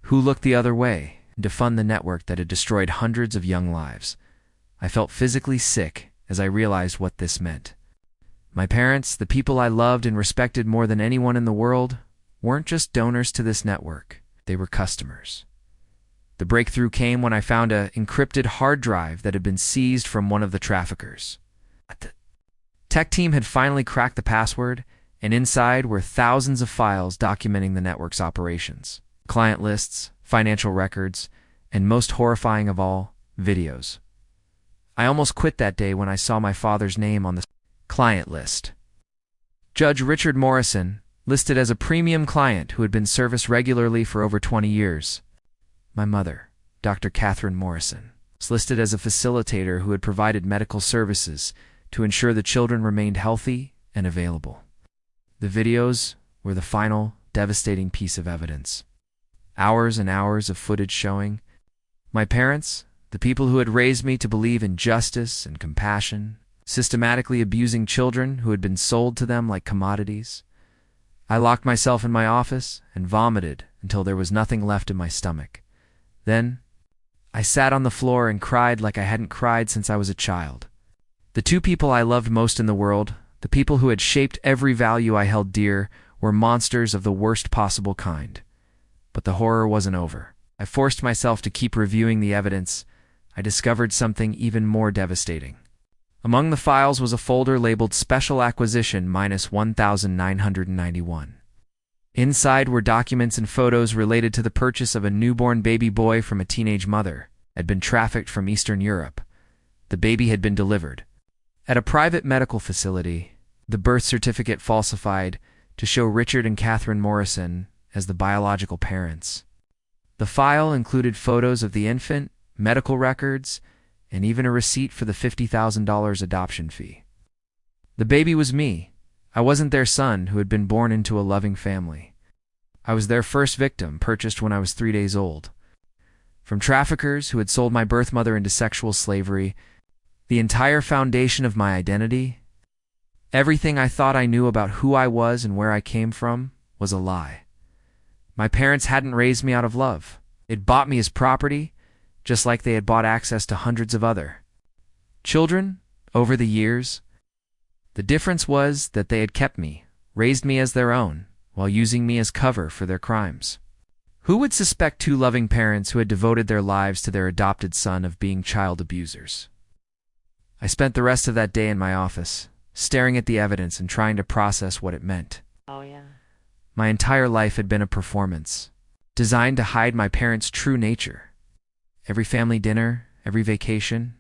who looked the other way and to fund the network that had destroyed hundreds of young lives. I felt physically sick as I realized what this meant. My parents, the people I loved and respected more than anyone in the world, weren't just donors to this network. They were customers. The breakthrough came when I found an encrypted hard drive that had been seized from one of the traffickers. The tech team had finally cracked the password, and inside were thousands of files documenting the network's operations. Client lists, financial records, and most horrifying of all, videos. I almost quit that day when I saw my father's name on the client list. Judge Richard Morrison, listed as a premium client who had been serviced regularly for over 20 years. My mother, Dr. Catherine Morrison, was listed as a facilitator who had provided medical services to ensure the children remained healthy and available. The videos were the final, devastating piece of evidence. Hours and hours of footage showing my parents, the people who had raised me to believe in justice and compassion, systematically abusing children who had been sold to them like commodities. I locked myself in my office and vomited until there was nothing left in my stomach. Then, I sat on the floor and cried like I hadn't cried since I was a child. The two people I loved most in the world, the people who had shaped every value I held dear, were monsters of the worst possible kind. But the horror wasn't over. I forced myself to keep reviewing the evidence. I discovered something even more devastating. Among the files was a folder labeled Special Acquisition -1991. Inside were documents and photos related to the purchase of a newborn baby boy from a teenage mother, had been trafficked from Eastern Europe. The baby had been delivered at a private medical facility, the birth certificate falsified to show Richard and Catherine Morrison as the biological parents. The file included photos of the infant, medical records, and even a receipt for the $50,000 adoption fee. The baby was me. I wasn't their son who had been born into a loving family. I was their first victim, purchased when I was 3 days old. From traffickers who had sold my birth mother into sexual slavery, the entire foundation of my identity, everything I thought I knew about who I was and where I came from, was a lie. My parents hadn't raised me out of love. They'd bought me as property, just like they had bought access to hundreds of other children over the years. The difference was that they had kept me, raised me as their own, while using me as cover for their crimes. Who would suspect two loving parents who had devoted their lives to their adopted son of being child abusers? I spent the rest of that day in my office, staring at the evidence and trying to process what it meant. Oh, yeah. My entire life had been a performance, designed to hide my parents' true nature. Every family dinner, every vacation,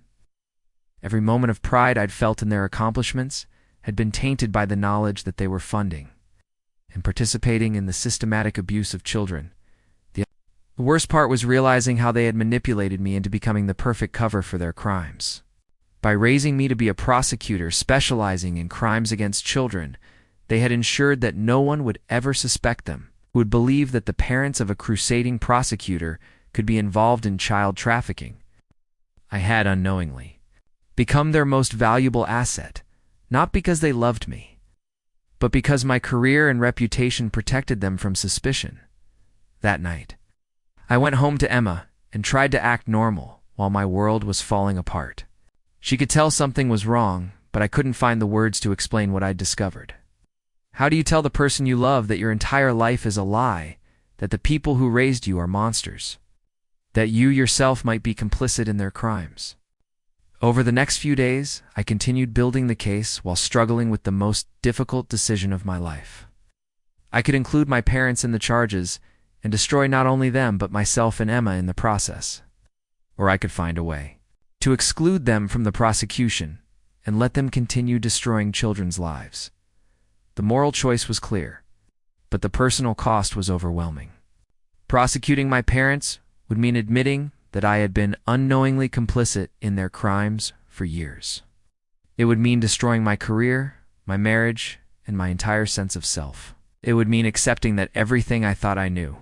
every moment of pride I'd felt in their accomplishments had been tainted by the knowledge that they were funding and participating in the systematic abuse of children. The worst part was realizing how they had manipulated me into becoming the perfect cover for their crimes. By raising me to be a prosecutor specializing in crimes against children, they had ensured that no one would ever suspect them, would believe that the parents of a crusading prosecutor could be involved in child trafficking. I had unknowingly become their most valuable asset, not because they loved me, but because my career and reputation protected them from suspicion. That night, I went home to Emma and tried to act normal while my world was falling apart. She could tell something was wrong, but I couldn't find the words to explain what I'd discovered. How do you tell the person you love that your entire life is a lie, that the people who raised you are monsters, that you yourself might be complicit in their crimes? Over the next few days, I continued building the case while struggling with the most difficult decision of my life. I could include my parents in the charges and destroy not only them but myself and Emma in the process. Or I could find a way to exclude them from the prosecution and let them continue destroying children's lives. The moral choice was clear, but the personal cost was overwhelming. Prosecuting my parents would mean admitting that I had been unknowingly complicit in their crimes for years. It would mean destroying my career, my marriage, and my entire sense of self. It would mean accepting that everything I thought I knew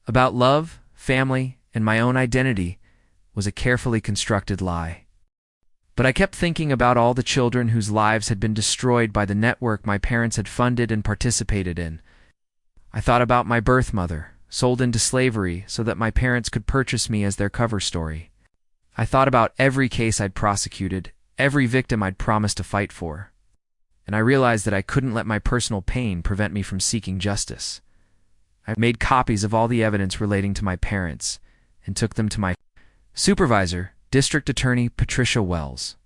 about love, family, and my own identity was a carefully constructed lie. But I kept thinking about all the children whose lives had been destroyed by the network my parents had funded and participated in. I thought about my birth mother, sold into slavery so that my parents could purchase me as their cover story. I thought about every case I'd prosecuted, every victim I'd promised to fight for. And I realized that I couldn't let my personal pain prevent me from seeking justice. I made copies of all the evidence relating to my parents and took them to my supervisor, District Attorney Patricia Wells.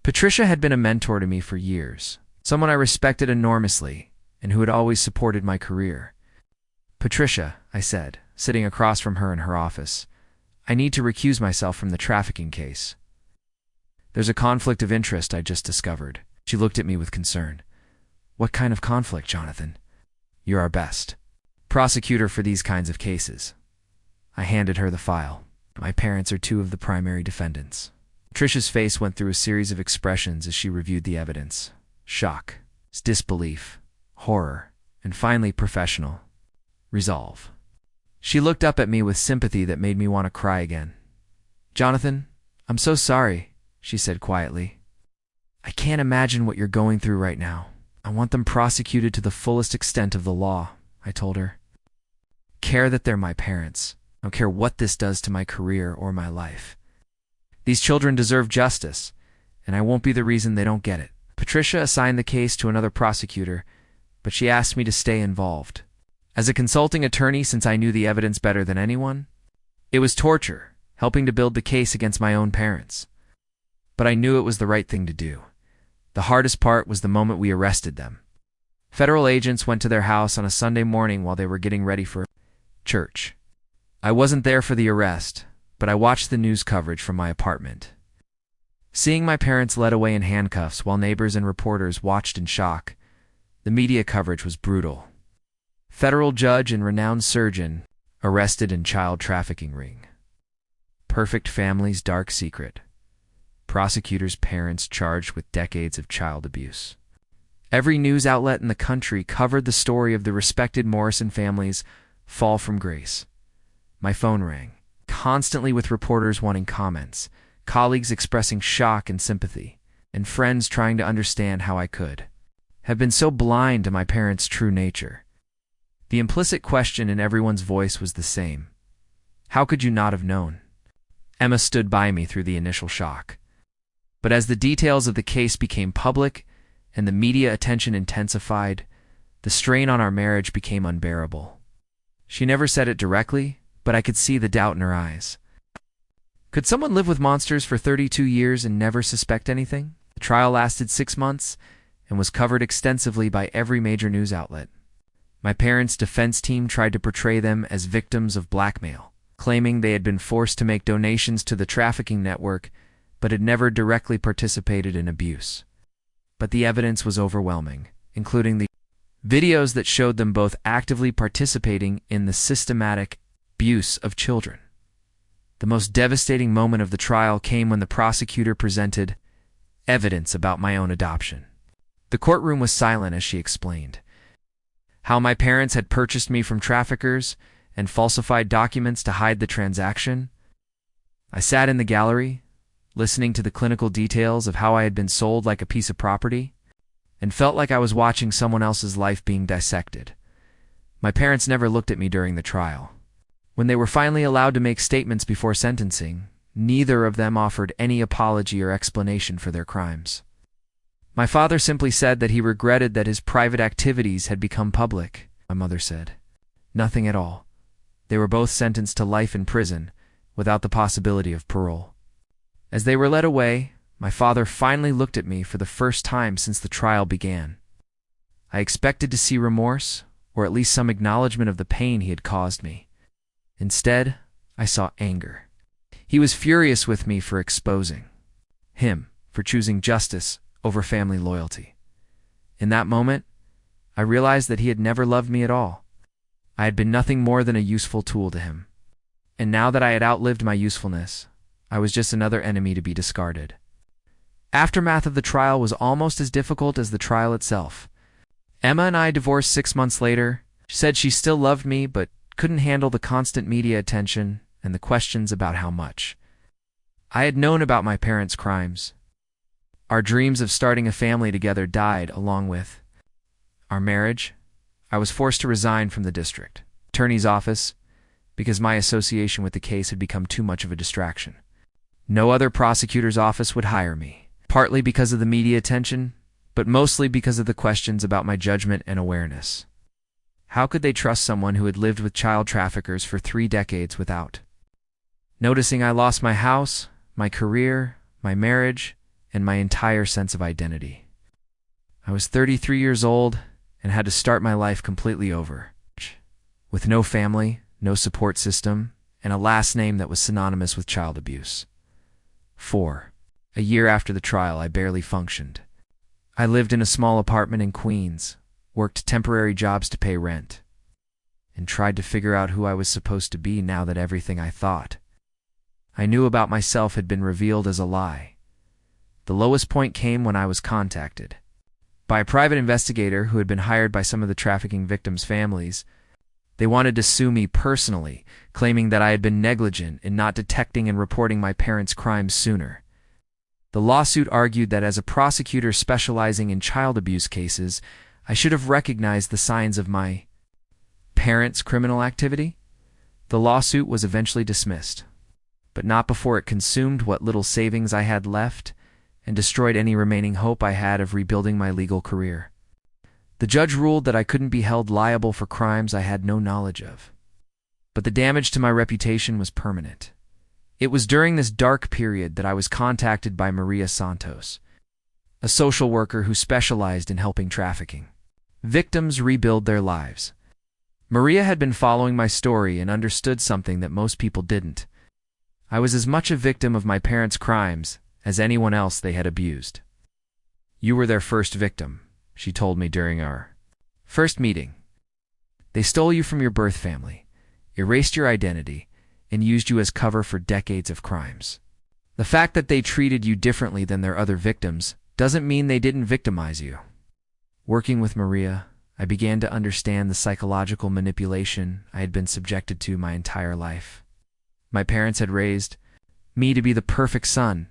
Patricia had been a mentor to me for years, someone I respected enormously and who had always supported my career. "Patricia," I said, sitting across from her in her office, "I need to recuse myself from the trafficking case. There's a conflict of interest I just discovered." She looked at me with concern. "What kind of conflict, Jonathan?" "You're our best prosecutor for these kinds of cases." I handed her the file. "My parents are two of the primary defendants." Patricia's face went through a series of expressions as she reviewed the evidence. Shock, disbelief, horror, and finally professional resolve. She looked up at me with sympathy that made me want to cry again. "Jonathan, I'm so sorry," she said quietly. "I can't imagine what you're going through right now. I want them prosecuted to the fullest extent of the law, I told her. Care that they're my parents. I don't care what this does to my career or my life. These children deserve justice, and I won't be the reason they don't get it. Patricia assigned the case to another prosecutor, but she asked me to stay involved. As a consulting attorney, since I knew the evidence better than anyone, it was torture, helping to build the case against my own parents. But I knew it was the right thing to do. The hardest part was the moment we arrested them. Federal agents went to their house on a Sunday morning while they were getting ready for church. I wasn't there for the arrest, but I watched the news coverage from my apartment. Seeing my parents led away in handcuffs while neighbors and reporters watched in shock, the media coverage was brutal. Federal judge and renowned surgeon arrested in child trafficking ring. Perfect family's dark secret. Prosecutors' parents charged with decades of child abuse. Every news outlet in the country covered the story of the respected Morrison family's fall from grace. My phone rang, constantly with reporters wanting comments, colleagues expressing shock and sympathy, and friends trying to understand how I could have been so blind to my parents' true nature. The implicit question in everyone's voice was the same. How could you not have known? Emma stood by me through the initial shock. But as the details of the case became public and the media attention intensified, the strain on our marriage became unbearable. She never said it directly, but I could see the doubt in her eyes. Could someone live with monsters for 32 years and never suspect anything? The trial lasted 6 months and was covered extensively by every major news outlet. My parents' defense team tried to portray them as victims of blackmail, claiming they had been forced to make donations to the trafficking network but had never directly participated in abuse. But the evidence was overwhelming, including the videos that showed them both actively participating in the systematic abuse of children. The most devastating moment of the trial came when the prosecutor presented evidence about my own adoption. The courtroom was silent as she explained how my parents had purchased me from traffickers and falsified documents to hide the transaction. I sat in the gallery, listening to the clinical details of how I had been sold like a piece of property, and felt like I was watching someone else's life being dissected. My parents never looked at me during the trial. When they were finally allowed to make statements before sentencing, neither of them offered any apology or explanation for their crimes. My father simply said that he regretted that his private activities had become public. My mother said nothing at all. They were both sentenced to life in prison, without the possibility of parole. As they were led away, my father finally looked at me for the first time since the trial began. I expected to see remorse, or at least some acknowledgement of the pain he had caused me. Instead, I saw anger. He was furious with me for exposing him, for choosing justice over family loyalty. In that moment, I realized that he had never loved me at all. I had been nothing more than a useful tool to him. And now that I had outlived my usefulness, I was just another enemy to be discarded. Aftermath of the trial was almost as difficult as the trial itself. Emma and I divorced 6 months later. She said she still loved me, but couldn't handle the constant media attention and the questions about how much. I had known about my parents' crimes. Our dreams of starting a family together died along with our marriage. I was forced to resign from the district attorney's office because my association with the case had become too much of a distraction. No other prosecutor's office would hire me, partly because of the media attention, but mostly because of the questions about my judgment and awareness. How could they trust someone who had lived with child traffickers for 3 decades without noticing I lost my house, my career, my marriage, and my entire sense of identity? I was 33 years old and had to start my life completely over, with no family, no support system, and a last name that was synonymous with child abuse. 4. A year after the trial, I barely functioned. I lived in a small apartment in Queens, worked temporary jobs to pay rent, and tried to figure out who I was supposed to be now that everything I thought I knew about myself had been revealed as a lie. The lowest point came when I was contacted by a private investigator who had been hired by some of the trafficking victims' families. They wanted to sue me personally, claiming that I had been negligent in not detecting and reporting my parents' crimes sooner. The lawsuit argued that as a prosecutor specializing in child abuse cases, I should have recognized the signs of my parents' criminal activity. The lawsuit was eventually dismissed, but not before it consumed what little savings I had left and destroyed any remaining hope I had of rebuilding my legal career. The judge ruled that I couldn't be held liable for crimes I had no knowledge of. But the damage to my reputation was permanent. It was during this dark period that I was contacted by Maria Santos, a social worker who specialized in helping trafficking victims rebuild their lives. Maria had been following my story and understood something that most people didn't. I was as much a victim of my parents' crimes as anyone else they had abused. "You were their first victim," she told me during our first meeting. "They stole you from your birth family, erased your identity, and used you as cover for decades of crimes. The fact that they treated you differently than their other victims doesn't mean they didn't victimize you." Working with Maria, I began to understand the psychological manipulation I had been subjected to my entire life. My parents had raised me to be the perfect son,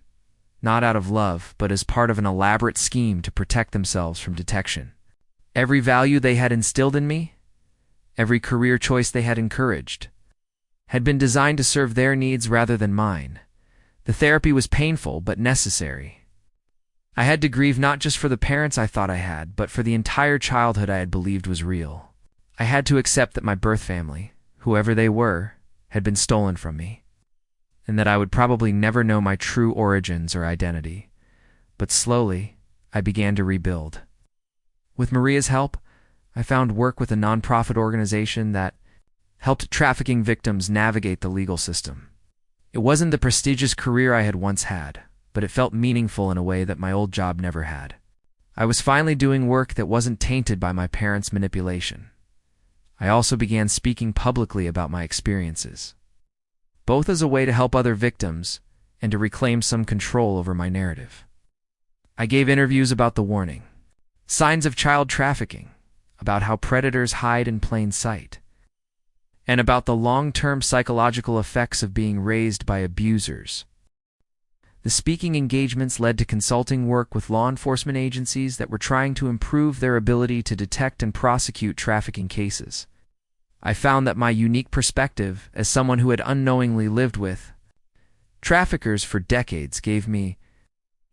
not out of love, but as part of an elaborate scheme to protect themselves from detection. Every value they had instilled in me, every career choice they had encouraged, had been designed to serve their needs rather than mine. The therapy was painful but necessary. I had to grieve not just for the parents I thought I had, but for the entire childhood I had believed was real. I had to accept that my birth family, whoever they were, had been stolen from me, and that I would probably never know my true origins or identity. But slowly, I began to rebuild. With Maria's help, I found work with a nonprofit organization that helped trafficking victims navigate the legal system. It wasn't the prestigious career I had once had, but it felt meaningful in a way that my old job never had. I was finally doing work that wasn't tainted by my parents' manipulation. I also began speaking publicly about my experiences, both as a way to help other victims and to reclaim some control over my narrative. I gave interviews about the warning signs of child trafficking, about how predators hide in plain sight, and about the long-term psychological effects of being raised by abusers. The speaking engagements led to consulting work with law enforcement agencies that were trying to improve their ability to detect and prosecute trafficking cases. I found that my unique perspective, as someone who had unknowingly lived with traffickers for decades, gave me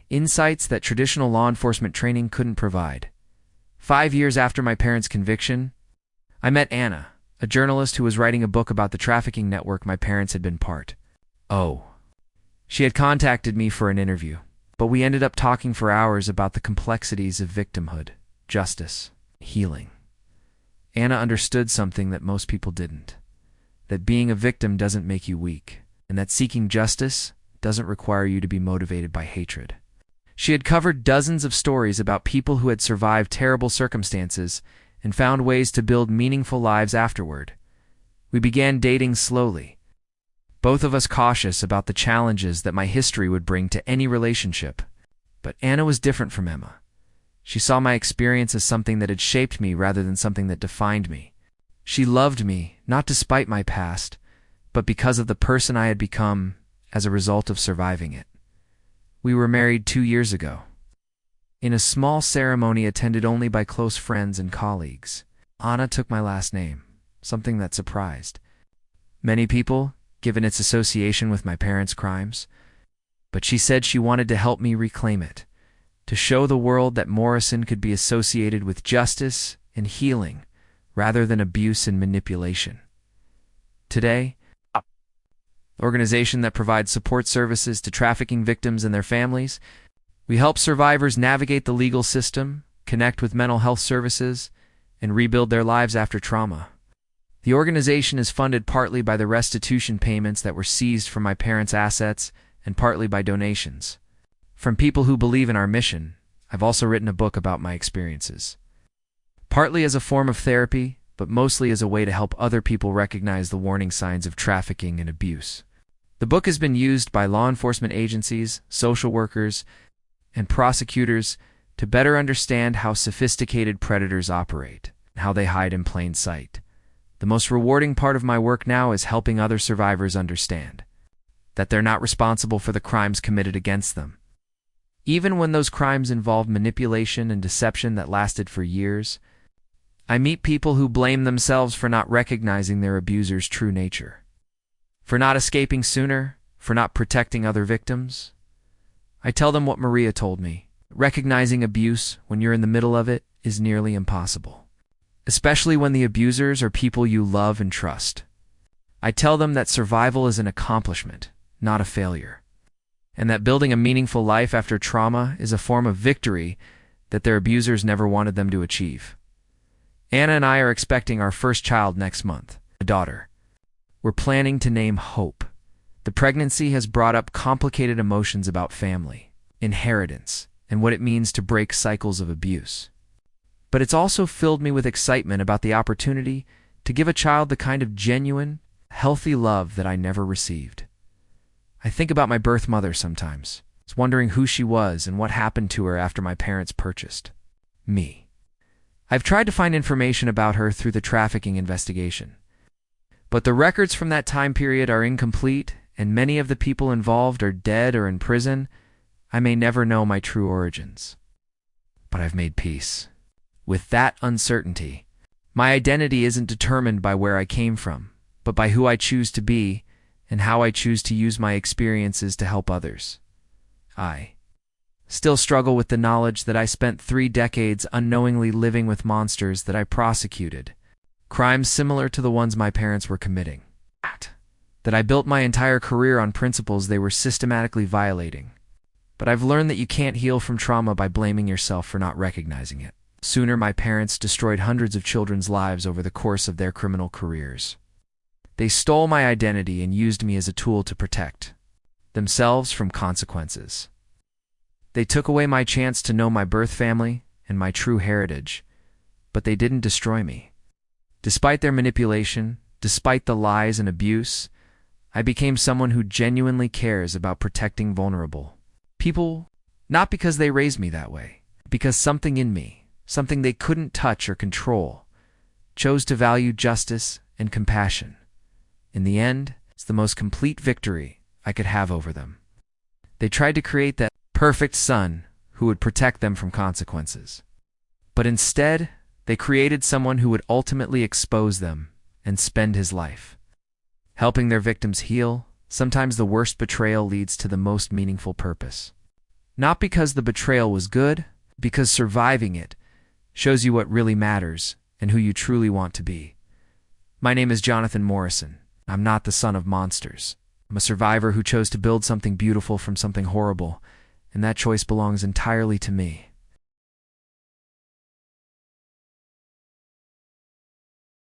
insights that traditional law enforcement training couldn't provide. 5 years after my parents' conviction, I met Anna, a journalist who was writing a book about the trafficking network my parents had been part of. She had contacted me for an interview, but we ended up talking for hours about the complexities of victimhood, justice, healing. Anna understood something that most people didn't, that being a victim doesn't make you weak, and that seeking justice doesn't require you to be motivated by hatred. She had covered dozens of stories about people who had survived terrible circumstances and found ways to build meaningful lives afterward. We began dating slowly, both of us cautious about the challenges that my history would bring to any relationship. But Anna was different from Emma. She saw my experience as something that had shaped me rather than something that defined me. She loved me, not despite my past, but because of the person I had become as a result of surviving it. We were married 2 years ago, in a small ceremony attended only by close friends and colleagues. Anna took my last name, something that surprised many people, given its association with my parents' crimes. But she said she wanted to help me reclaim it, to show the world that Morrison could be associated with justice and healing rather than abuse and manipulation. Today, an organization that provides support services to trafficking victims and their families, we help survivors navigate the legal system, connect with mental health services, and rebuild their lives after trauma. The organization is funded partly by the restitution payments that were seized from my parents' assets and partly by donations from people who believe in our mission. I've also written a book about my experiences, partly as a form of therapy, but mostly as a way to help other people recognize the warning signs of trafficking and abuse. The book has been used by law enforcement agencies, social workers, and prosecutors to better understand how sophisticated predators operate and how they hide in plain sight. The most rewarding part of my work now is helping other survivors understand that they're not responsible for the crimes committed against them, Even when those crimes involved manipulation and deception that lasted for years, I meet people who blame themselves for not recognizing their abuser's true nature, for not escaping sooner, for not protecting other victims. I tell them what Maria told me. Recognizing abuse when you're in the middle of it is nearly impossible, especially when the abusers are people you love and trust. I tell them that survival is an accomplishment, not a failure, and that building a meaningful life after trauma is a form of victory that their abusers never wanted them to achieve. Anna and I are expecting our first child next month, a daughter. We're planning to name Hope. The pregnancy has brought up complicated emotions about family, inheritance, and what it means to break cycles of abuse. But it's also filled me with excitement about the opportunity to give a child the kind of genuine, healthy love that I never received. I think about my birth mother sometimes, wondering who she was and what happened to her after my parents purchased me. I've tried to find information about her through the trafficking investigation, but the records from that time period are incomplete, and many of the people involved are dead or in prison. I may never know my true origins. But I've made peace with that uncertainty. My identity isn't determined by where I came from, but by who I choose to be and how I choose to use my experiences to help others. I still struggle with the knowledge that I spent 3 decades unknowingly living with monsters that I prosecuted, crimes similar to the ones my parents were committing. That I built my entire career on principles they were systematically violating. But I've learned that you can't heal from trauma by blaming yourself for not recognizing it. Sooner, my parents destroyed hundreds of children's lives over the course of their criminal careers. They stole my identity and used me as a tool to protect themselves from consequences. They took away my chance to know my birth family and my true heritage, but they didn't destroy me. Despite their manipulation, despite the lies and abuse, I became someone who genuinely cares about protecting vulnerable people, not because they raised me that way, because something in me, something they couldn't touch or control, chose to value justice and compassion. In the end, it's the most complete victory I could have over them. They tried to create that perfect son who would protect them from consequences. But instead, they created someone who would ultimately expose them and spend his life helping their victims heal. Sometimes the worst betrayal leads to the most meaningful purpose. Not because the betrayal was good, because surviving it shows you what really matters and who you truly want to be. My name is Jonathan Morrison. I'm not the son of monsters. I'm a survivor who chose to build something beautiful from something horrible, and that choice belongs entirely to me.